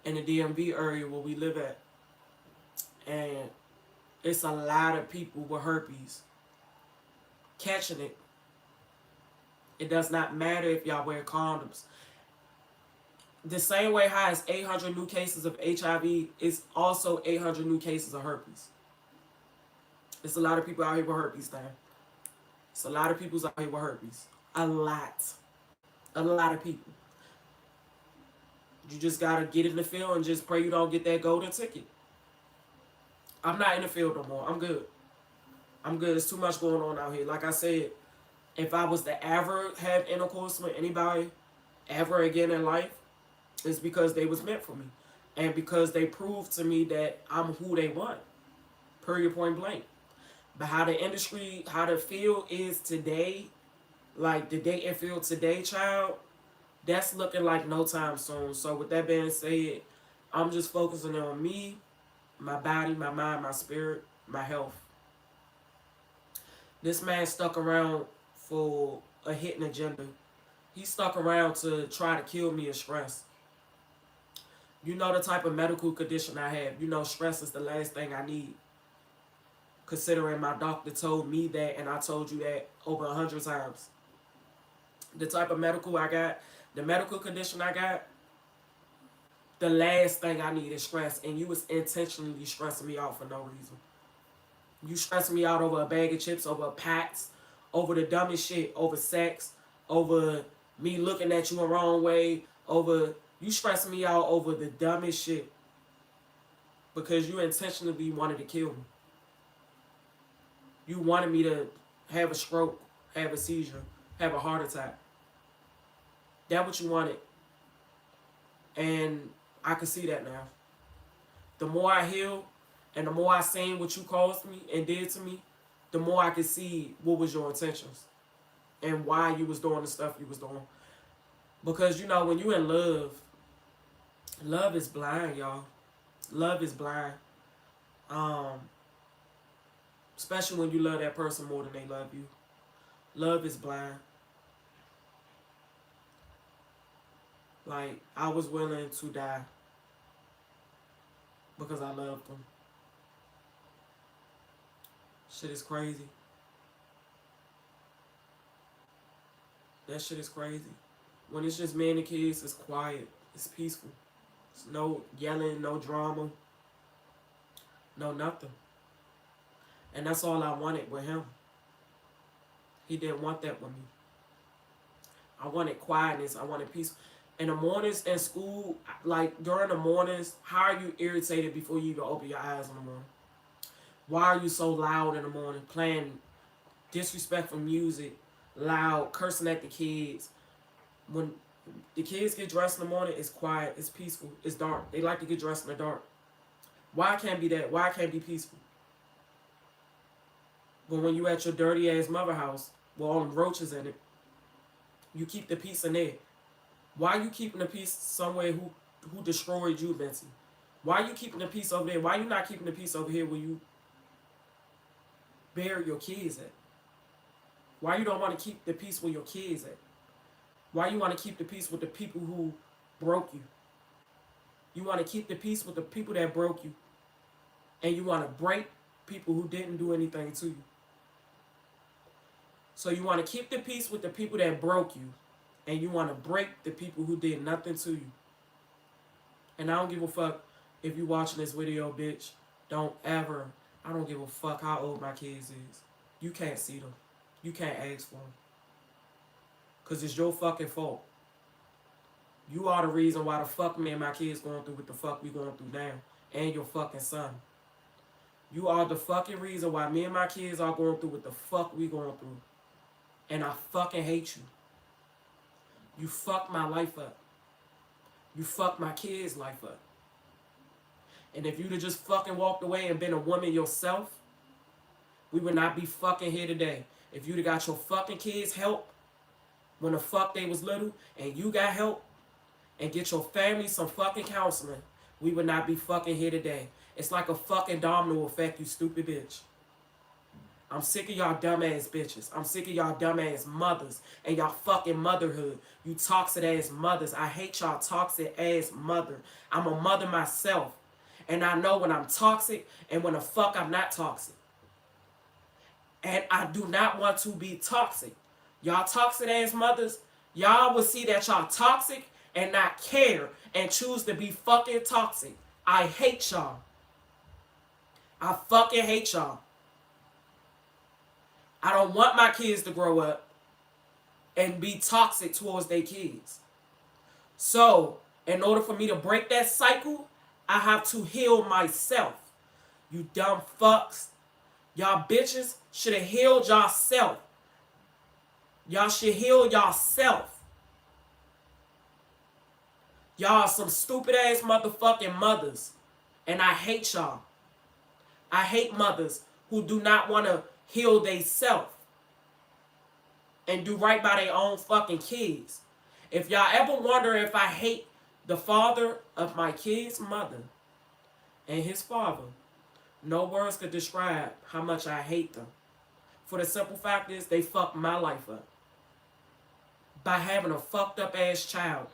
in the DMV area where we live at. And it's a lot of people with herpes catching it. It does not matter if y'all wear condoms. The same way how it's 800 new cases of HIV, it's also 800 new cases of herpes. It's a lot of people out here with herpes now. It's a lot of people out here with herpes. A lot. A lot of people. You just gotta get in the field and just pray you don't get that golden ticket. I'm not in the field no more. I'm good. I'm good. There's too much going on out here. Like I said, if I was to ever have intercourse with anybody ever again in life, it's because they was meant for me. And because they proved to me that I'm who they want. Period, point blank. But how the industry, how the field is today, like the dating field today, child, that's looking like no time soon. So with that being said, I'm just focusing on me, my body, my mind, my spirit, my health. This man stuck around for a hidden agenda. He stuck around to try to kill me of stress. You know the type of medical condition I have. You know stress is the last thing I need. Considering my doctor told me that and I told you that over 100 times. The type of medical I got, the medical condition I got, the last thing I need is stress. And you was intentionally stressing me out for no reason. You stressing me out over a bag of chips, over pats, over the dumbest shit, over sex, over me looking at you the wrong way, over you stressing me out over the dumbest shit. Because you intentionally wanted to kill me. You wanted me to have a stroke, have a seizure, have a heart attack. That what you wanted. And I can see that now. The more I heal and the more I seen what you caused me and did to me, the more I can see what was your intentions and why you was doing the stuff you was doing. Because, you know, when you in love, love is blind, y'all. Love is blind. Um, Especially when you love that person more than they love you. Love is blind. Like, I was willing to die because I loved them. Shit is crazy. That shit is crazy. When it's just me and the kids, it's quiet. It's peaceful. It's no yelling, no drama, no nothing. And that's all I wanted with him. He didn't want that with me. I wanted quietness. I wanted peace. In the mornings in school, like during the mornings, how are you irritated before you even open your eyes in the morning? Why are you so loud in the morning, playing disrespectful music, loud, cursing at the kids? When the kids get dressed in the morning, it's quiet, it's peaceful, it's dark. They like to get dressed in the dark. Why can't be that? Why can't be peaceful? But when you at your dirty ass mother house with all them roaches in it, you keep the peace in there. Why you keeping the peace somewhere who destroyed you, Betsy? Why you keeping the peace over there? Why you not keeping the peace over here where you bury your kids at? Why you don't want to keep the peace where your kids at? Why you want to keep the peace with the people who broke you? You want to keep the peace with the people that broke you, and you want to break people who didn't do anything to you. So you want to keep the peace with the people that broke you, and you want to break the people who did nothing to you. And I don't give a fuck if you watching this video, bitch. I don't give a fuck how old my kids is. You can't see them. You can't ask for them. Because it's your fucking fault. You are the reason why the fuck me and my kids going through what the fuck we going through now. And your fucking son. You are the fucking reason why me and my kids are going through what the fuck we going through. And I fucking hate you. You fucked my life up. You fucked my kids' life up. And if you'd have just fucking walked away and been a woman yourself, we would not be fucking here today. If you'd have got your fucking kids help when the fuck they was little, and you got help, and get your family some fucking counseling, we would not be fucking here today. It's like a fucking domino effect, you stupid bitch. I'm sick of y'all dumbass bitches. I'm sick of y'all dumbass mothers and y'all fucking motherhood. You toxic ass mothers. I hate y'all toxic ass mother. I'm a mother myself. And I know when I'm toxic and when the fuck I'm not toxic. And I do not want to be toxic. Y'all toxic ass mothers, y'all will see that y'all toxic and not care and choose to be fucking toxic. I hate y'all. I fucking hate y'all. I don't want my kids to grow up and be toxic towards their kids. So, in order for me to break that cycle, I have to heal myself. You dumb fucks. Y'all bitches should have healed yourself. Y'all should heal yourself. Y'all are some stupid ass motherfucking mothers. And I hate y'all. I hate mothers who do not want to heal theyself and do right by their own fucking kids. If y'all ever wonder if I hate the father of my kid's mother and his father, no words could describe how much I hate them. For the simple fact is, they fucked my life up by having a fucked up ass child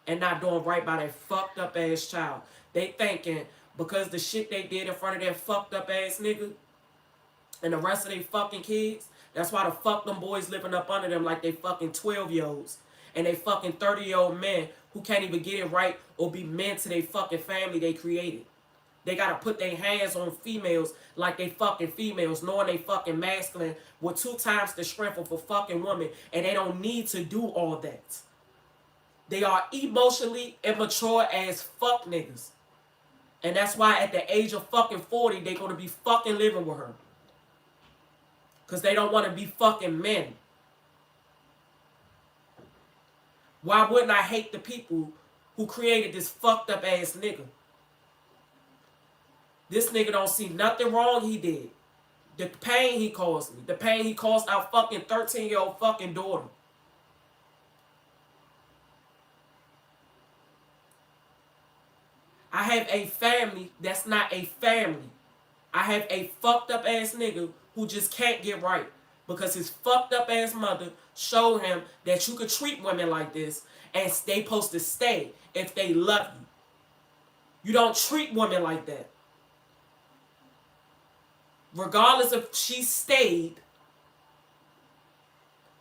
and not doing right by that fucked up ass child. They thinking because the shit they did in front of that fucked up ass nigga and the rest of they fucking kids, that's why the fuck them boys living up under them like they fucking 12-year-olds and they fucking 30-year-old men who can't even get it right or be men to their fucking family they created. They gotta put their hands on females like they fucking females, knowing they fucking masculine with 2 times the strength of a fucking woman, and they don't need to do all that. They are emotionally immature as fuck niggas. And that's why at the age of fucking 40, they gonna be fucking living with her. Because they don't want to be fucking men. Why wouldn't I hate the people who created this fucked up ass nigga? This nigga don't see nothing wrong he did. The pain he caused me. The pain he caused our fucking 13-year-old fucking daughter. I have a family that's not a family. I have a fucked up ass nigga who just can't get right because his fucked up ass mother showed him that you could treat women like this and they supposed to stay if they love you. You don't treat women like that. Regardless if she stayed,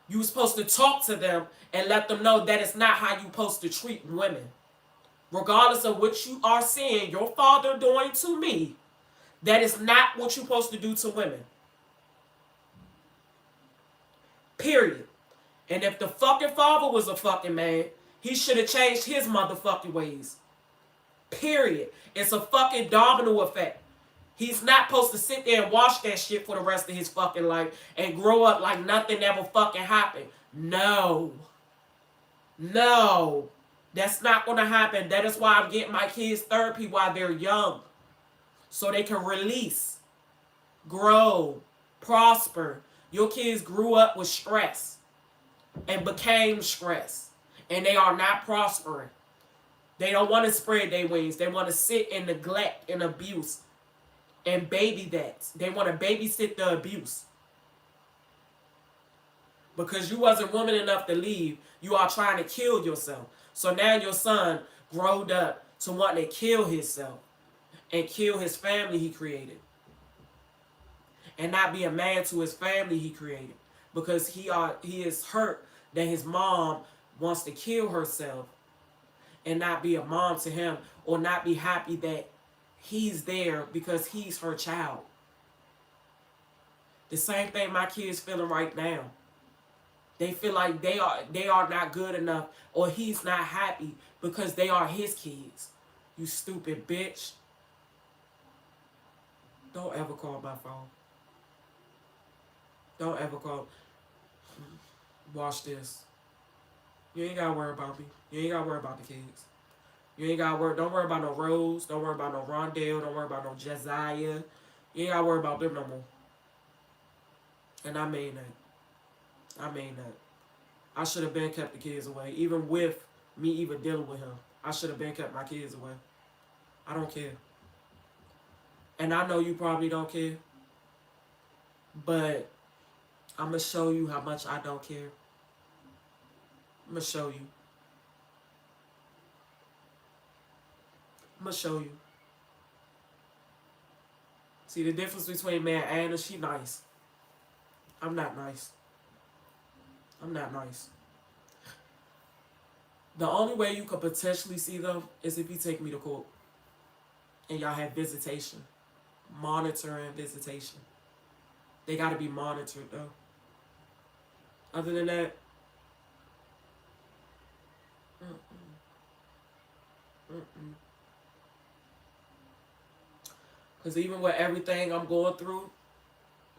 you were supposed to talk to them and let them know that it's not how you supposed to treat women. Regardless of what you are seeing your father doing to me, that is not what you're supposed to do to women. Period. And if the fucking father was a fucking man, he should have changed his motherfucking ways. Period. It's a fucking domino effect. He's not supposed to sit there and watch that shit for the rest of his fucking life and grow up like nothing ever fucking happened. No. No. That's not going to happen. That is why I'm getting my kids therapy while they're young. So they can release, grow, prosper. Your kids grew up with stress and became stressed. And they are not prospering. They don't want to spread their wings. They want to sit in neglect and abuse and baby that. They want to babysit the abuse. Because you wasn't woman enough to leave, you are trying to kill yourself. So now your son growed up to want to kill himself and kill his family he created. And not be a man to his family he created. Because he is hurt that his mom wants to kill herself and not be a mom to him or not be happy that he's there because he's her child. The same thing my kids feeling right now. They feel like they are not good enough or he's not happy because they are his kids. You stupid bitch. Don't ever call my phone. Don't ever call. Watch this. You ain't gotta worry about me. You ain't gotta worry about the kids. You ain't gotta worry. Don't worry about no Rose. Don't worry about no Rondell. Don't worry about no Josiah. You ain't gotta worry about them no more. And I mean that. I mean that. I should have been kept the kids away. Even with me even dealing with him. I should have been kept my kids away. I don't care. And I know you probably don't care. But I'm going to show you how much I don't care. I'm going to show you. I'm going to show you. See, the difference between me and Anna, she nice. I'm not nice. I'm not nice. The only way you could potentially see them is if you take me to court. And y'all have visitation. Monitoring visitation. They got to be monitored, though. Other than that, because even with everything I'm going through,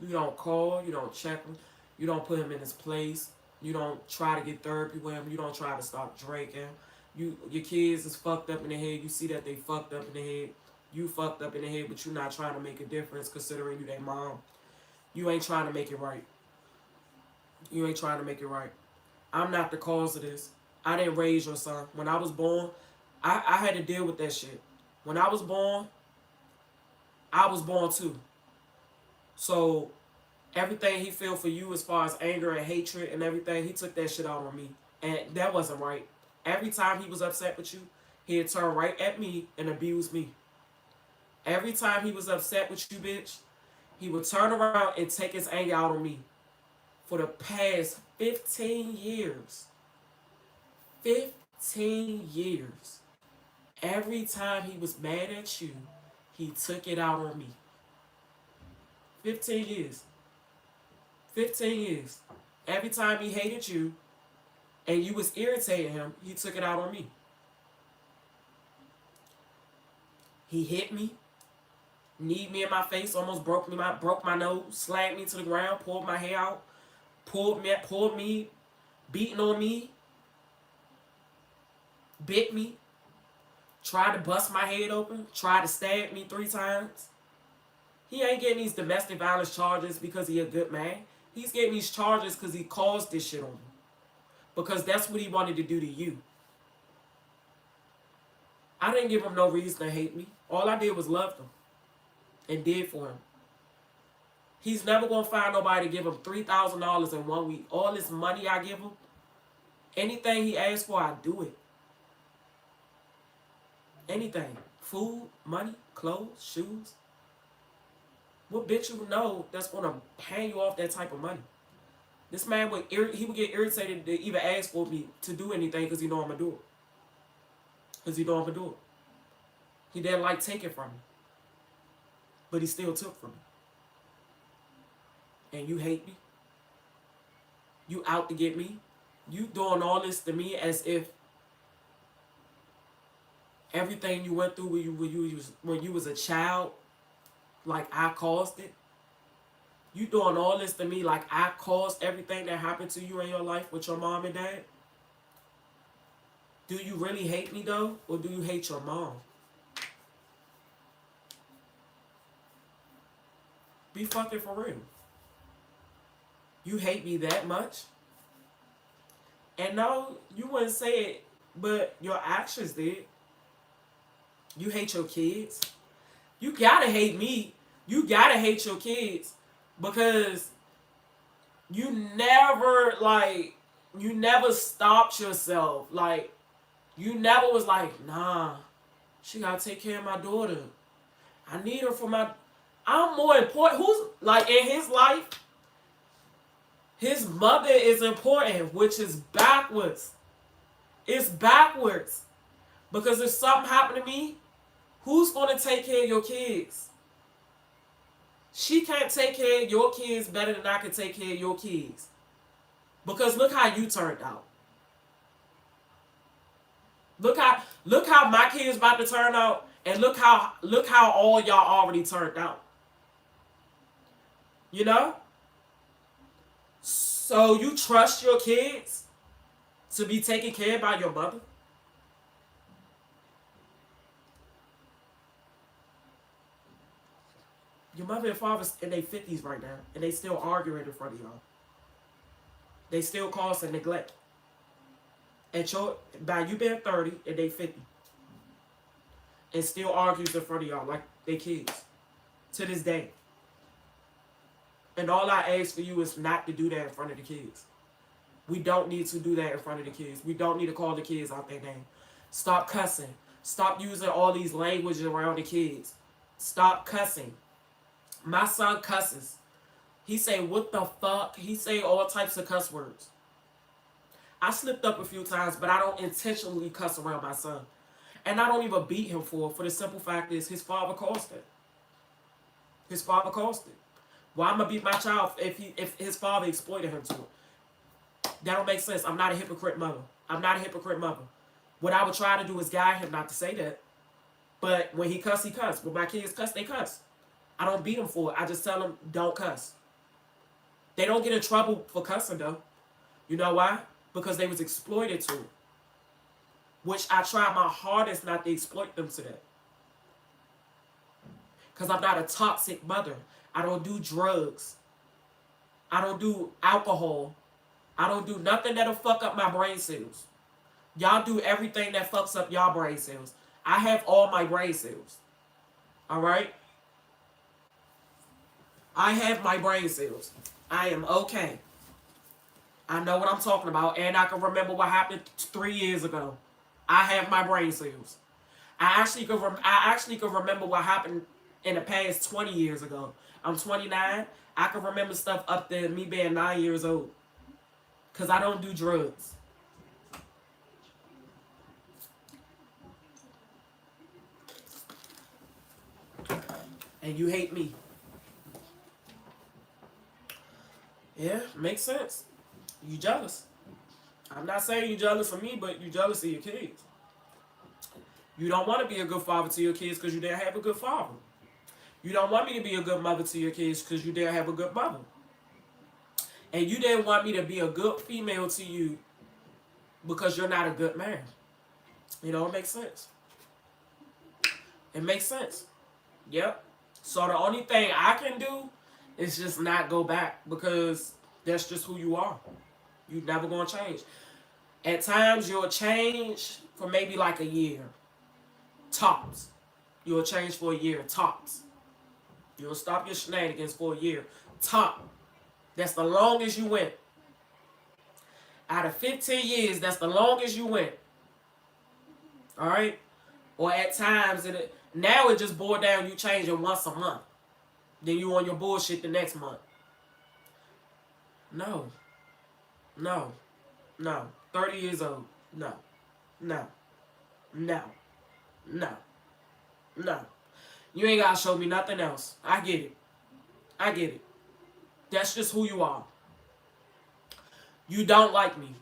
you don't call, you don't check him, you don't put him in his place, you don't try to get therapy with him, you don't try to stop drinking. Your kids is fucked up in the head, you see that they fucked up in the head, you fucked up in the head, but you're not trying to make a difference considering you their mom. You ain't trying to make it right. You ain't trying to make it right. I'm not the cause of this. I didn't raise your son. When I was born, I had to deal with that shit. When I was born too. So everything he feel for you as far as anger and hatred and everything, he took that shit out on me. And that wasn't right. Every time he was upset with you, he'd turn right at me and abuse me. Every time he was upset with you, bitch, he would turn around and take his anger out on me. For the past 15 years. 15 years. Every time he was mad at you, he took it out on me. 15 years. 15 years. Every time he hated you and you was irritating him, he took it out on me. He hit me. Kneed me in my face, almost broke my nose, slammed me to the ground, pulled my hair out, pulled me, beating on me. bit me, tried to bust my head open, tried to stab me 3 times. He ain't getting these domestic violence charges because he a good man. He's getting these charges because he caused this shit on you. Because that's what he wanted to do to you. I didn't give him no reason to hate me. All I did was love him. And did for him. He's never going to find nobody to give him $3,000 in 1 week. All this money I give him, anything he asks for, I do it. Anything. Food, money, clothes, shoes. What bitch you know that's going to hand you off that type of money? This man would get irritated to even ask for me to do anything because he know I'm going to do it. Because he know I'm going to do it. He didn't like taking from me. But he still took from me. And you hate me? You out to get me? You doing all this to me as if everything you went through when you was a child, like I caused it? You doing all this to me like I caused everything that happened to you in your life with your mom and dad? Do you really hate me though? Or do you hate your mom? Be fucking for real. You hate me that much? And no, you wouldn't say it, but your actions did. You hate your kids. You gotta hate me. You gotta hate your kids. Because you never stopped yourself. Like, you never was like, nah, she gotta take care of my daughter. I need her for my... I'm more important. Who's, like, in his life, his mother is important, which is backwards. It's backwards. Because if something happened to me, who's going to take care of your kids? She can't take care of your kids better than I can take care of your kids. Because look how you turned out. Look how my kids about to turn out, and look how all y'all already turned out. You know? So you trust your kids to be taken care of by your mother? Your mother and father's in their 50s right now, and they still arguing in front of y'all. They still causing neglect. By you being 30 and they 50. And still argues in front of y'all like they kids. To this day. And all I ask for you is not to do that in front of the kids. We don't need to do that in front of the kids. We don't need to call the kids out their name. Stop cussing. Stop using all these languages around the kids. Stop cussing. My son cusses. He say, what the fuck? He say all types of cuss words. I slipped up a few times, but I don't intentionally cuss around my son. And I don't even beat him for it. For the simple fact is, his father caused it. His father caused it. Why am I beat my child if his father exploited him to it? That don't make sense. I'm not a hypocrite mother. I'm not a hypocrite mother. What I would try to do is guide him not to say that. But when he cuss, he cuss. When my kids cuss, they cuss. I don't beat them for it. I just tell them, don't cuss. They don't get in trouble for cussing, though. You know why? Because they was exploited to it. Which I try my hardest not to exploit them to that. Because I'm not a toxic mother. I don't do drugs. I don't do alcohol. I don't do nothing that'll fuck up my brain cells. Y'all do everything that fucks up y'all brain cells. I have all my brain cells. Alright? I have my brain cells. I am okay. I know what I'm talking about, and I can remember what happened 3 years ago. I have my brain cells. I actually can remember what happened in the past 20 years ago. I'm 29. I can remember stuff up to me being 9 years old. Because I don't do drugs. And you hate me. Yeah, makes sense. You jealous. I'm not saying you jealous of me, but you jealous of your kids. You don't want to be a good father to your kids because you didn't have a good father. You don't want me to be a good mother to your kids because you didn't have a good mother. And you didn't want me to be a good female to you because you're not a good man. You know, it makes sense. It makes sense. Yep. So the only thing I can do is just not go back because that's just who you are. You never gonna change. At times you'll change for maybe like a year. Tops. You'll change for a year. Tops. You'll stop your shenanigans for a year. Top. That's the longest you went. Out of 15 years, that's the longest you went. Alright? Or at times, now it just boiled down, you changing once a month. Then you on your bullshit the next month. No. No. No. 30 years old. No. No. No. No. No. You ain't gotta show me nothing else. I get it. I get it. That's just who you are. You don't like me.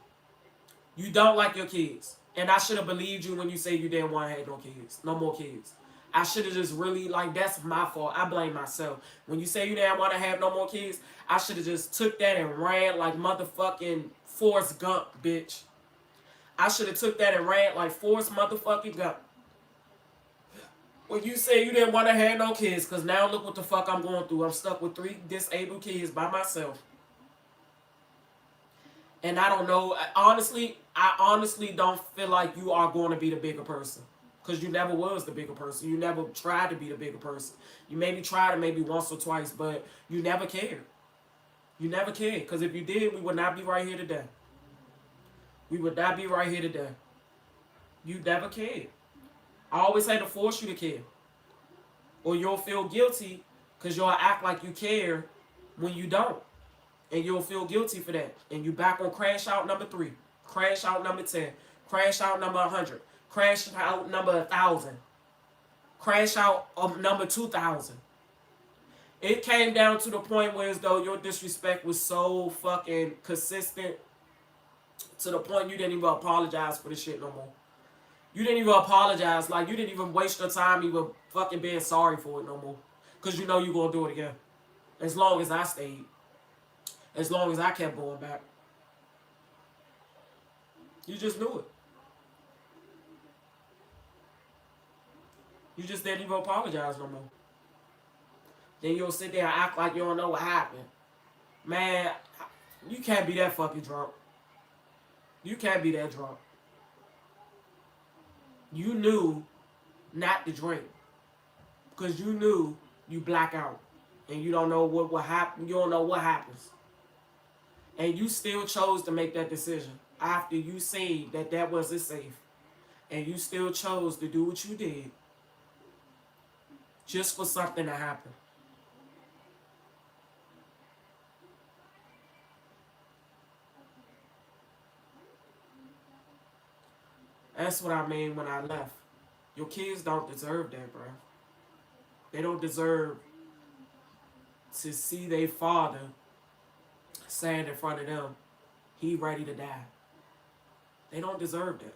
You don't like your kids. And I should have believed you when you say you didn't want to have no kids. No more kids. I should have just really, like, that's my fault. I blame myself. When you say you didn't want to have no more kids, I should have just took that and ran like motherfucking Forrest Gump, bitch. I should have took that and ran like Forrest motherfucking Gump. When you say you didn't want to have no kids, because now look what the fuck I'm going through. I'm stuck with 3 disabled kids by myself. And I don't know. I honestly don't feel like you are going to be the bigger person. Because you never was the bigger person. You never tried to be the bigger person. You maybe tried it maybe once or twice, but you never cared. You never cared. Because if you did, we would not be right here today. We would not be right here today. You never cared. I always had to force you to care. Or you'll feel guilty because you'll act like you care when you don't. And you'll feel guilty for that. And you back on crash out number 3. Crash out number 10. Crash out number 100. Crash out number 1,000. Crash out of number 2,000. It came down to the point where as though your disrespect was so fucking consistent to the point you didn't even apologize for the shit no more. You didn't even apologize. Like, you didn't even waste your time even fucking being sorry for it no more. Because you know you're going to do it again. As long as I stayed. As long as I kept going back. You just knew it. You just didn't even apologize no more. Then you'll sit there and act like you don't know what happened. Man, you can't be that fucking drunk. You can't be that drunk. You knew not to drink. Because you knew you black out. And you don't know what happen. You don't know what happens. And you still chose to make that decision. After you seen that wasn't safe. And you still chose to do what you did. Just for something to happen. That's what I mean when I left. Your kids don't deserve that, bro. They don't deserve to see their father saying in front of them, he ready to die. They don't deserve that.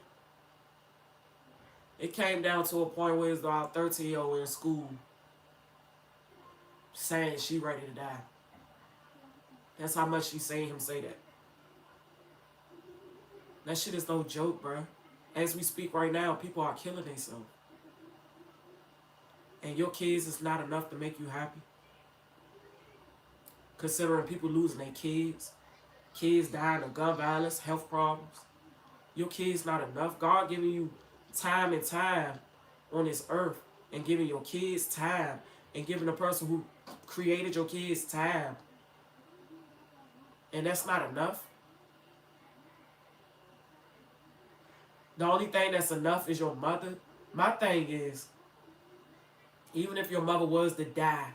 It came down to a point where our 13-year-old in school saying she ready to die. That's how much she saying him say that. That shit is no joke, bro. As we speak right now, people are killing themselves. And your kids is not enough to make you happy. Considering people losing their kids dying of gun violence, health problems. Your kids not enough. God giving you time and time on this earth and giving your kids time and giving the person who created your kids time. And that's not enough. The only thing that's enough is your mother. My thing is, even if your mother was to die,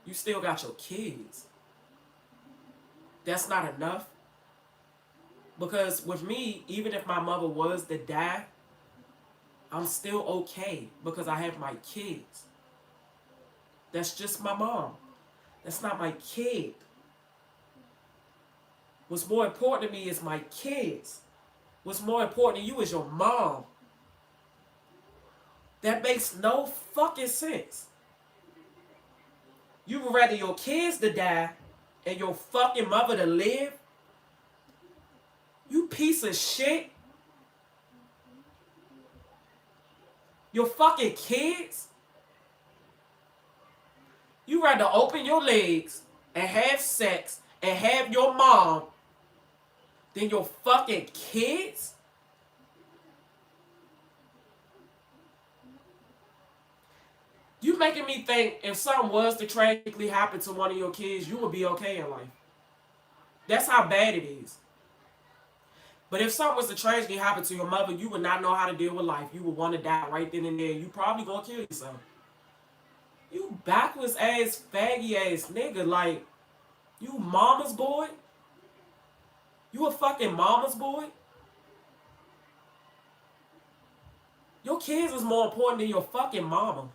you still got your kids. That's not enough. Because with me, even if my mother was to die, I'm still okay because I have my kids. That's just my mom. That's not my kid. What's more important to me is my kids. What's more important to you is your mom. That makes no fucking sense. You would rather your kids to die and your fucking mother to live? You piece of shit. Your fucking kids? You rather open your legs and have sex and have your mom than your fucking kids? You making me think if something was to tragically happen to one of your kids, you would be okay in life. That's how bad it is. But if something was to tragically happen to your mother, you would not know how to deal with life. You would want to die right then and there. You probably gonna kill yourself. You backwards ass, faggy ass nigga. Like, you mama's boy? You a fucking mama's boy? Your kids is more important than your fucking mama.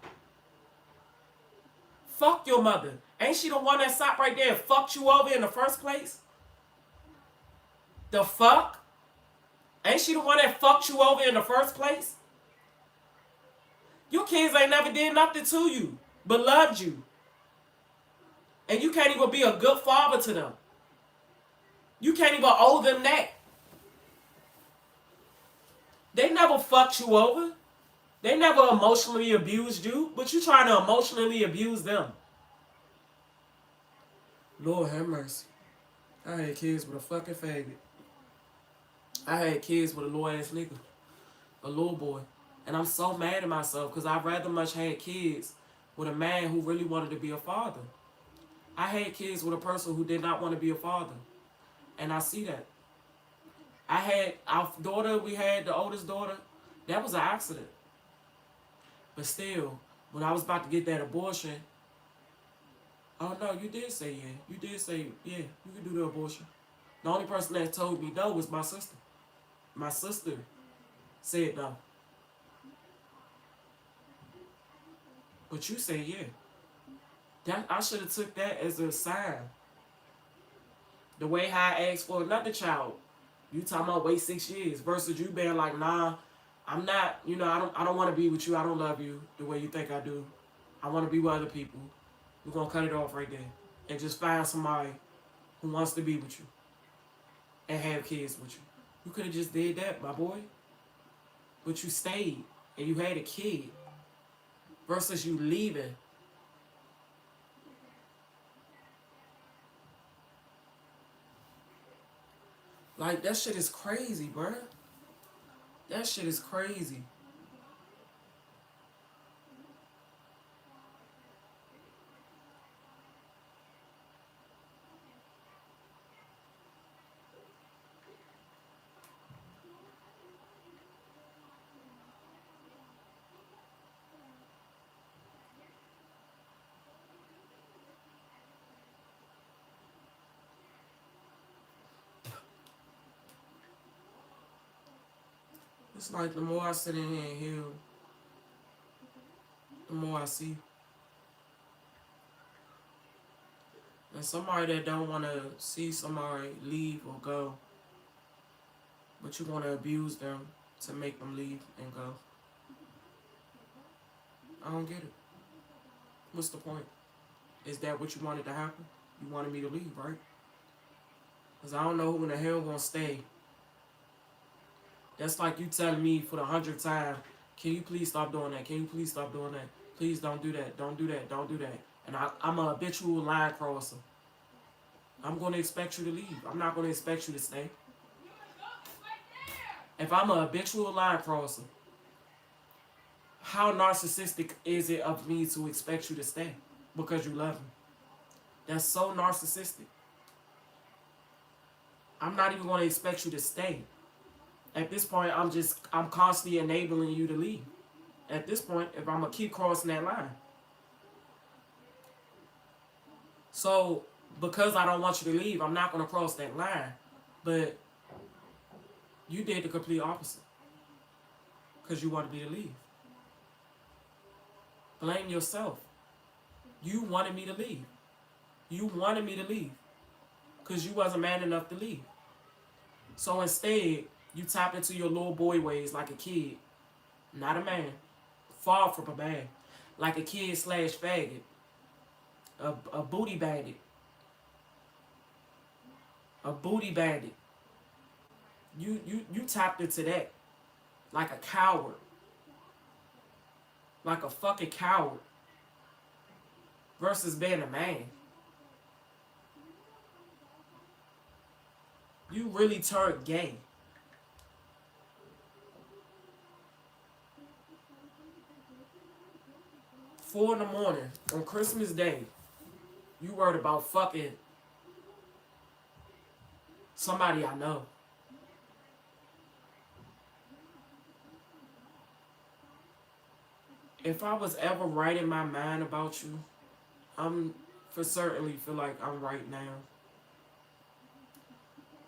Fuck your mother. Ain't she the one that sat right there and fucked you over in the first place? The fuck? Ain't she the one that fucked you over in the first place? Your kids ain't never did nothing to you, but loved you. And you can't even be a good father to them. You can't even owe them that. They never fucked you over. They never emotionally abused you, but you trying to emotionally abuse them. Lord have mercy. I had kids with a fucking faggot. I had kids with a little ass nigga. A little boy. And I'm so mad at myself because I rather much had kids with a man who really wanted to be a father. I had kids with a person who did not want to be a father. And I see that. I had our daughter, we had the oldest daughter. That was an accident. But still, when I was about to get that abortion, oh no, you did say yeah. You did say, yeah, you can do the abortion. The only person that told me no was my sister. My sister said no. But you say yeah. That I should have took that as a sign. The way how I asked for another child. You talking about wait 6 years versus you being like, nah, I'm not, I don't want to be with you. I don't love you the way you think I do. I want to be with other people. We're going to cut it off right there. And just find somebody who wants to be with you. And have kids with you. You could have just did that, my boy. But you stayed. And you had a kid. Versus you leaving. Like, that shit is crazy, bruh. That shit is crazy. It's like the more I sit in here and heal, the more I see. And somebody that don't want to see somebody leave or go, but you want to abuse them to make them leave and go. I don't get it. What's the point? Is that what you wanted to happen? You wanted me to leave, right? Because I don't know who in the hell gonna stay. That's like you telling me for the 100th time, can you please stop doing that? Can you please stop doing that? Please don't do that. Don't do that. Don't do that. And I'm a habitual line crosser. I'm going to expect you to leave. I'm not going to expect you to stay. If I'm a habitual line crosser, how narcissistic is it of me to expect you to stay because you love me? That's so narcissistic. I'm not even going to expect you to stay. At this point, I'm constantly enabling you to leave. At this point, if I'm going to keep crossing that line. So, because I don't want you to leave, I'm not going to cross that line. But you did the complete opposite. Because you wanted me to leave. Blame yourself. You wanted me to leave. You wanted me to leave. Because you wasn't man enough to leave. So instead, you tap into your little boy ways like a kid. Not a man. Far from a man. Like a kid / faggot. A booty bandit. A booty bandit. You tapped into that. Like a coward. like a fucking coward versus being a man. You really turned gay. Four in the morning on Christmas Day, you worried about fucking somebody I know. If I was ever right in my mind about you, I'm for certainly feel like I'm right now.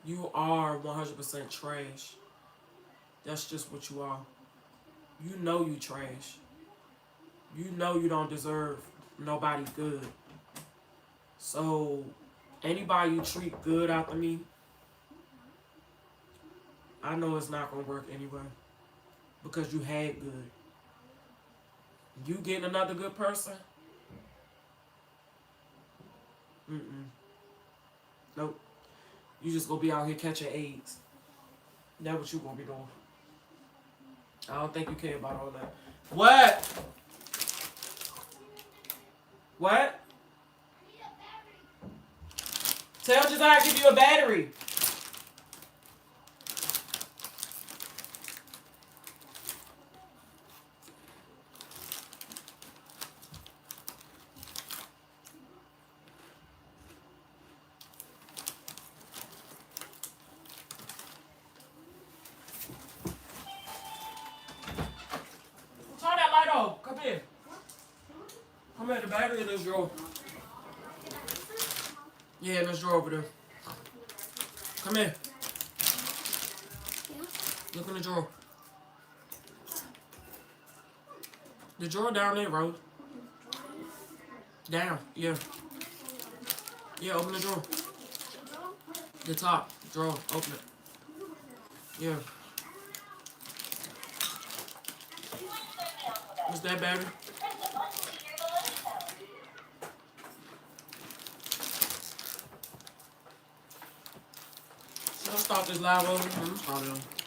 You are 100% trash. That's just what you are. You know you trash. You know you don't deserve nobody good. So anybody you treat good after me, I know it's not gonna work anyway. Because you had good. You getting another good person? Nope. You just gonna be out here catching AIDS. That's what you gonna be doing. I don't think you care about all that. What? What? Tell Josiah to give you a battery. Turn that light off. Come here. Come here. The battery in this drawer. Yeah, in this drawer over there. Come here. Look in the drawer. The drawer down there, Rose. Down. Yeah. Yeah, open the drawer. The top drawer. Open it. Yeah. What's that, battery? Should I start this live over? Start it on.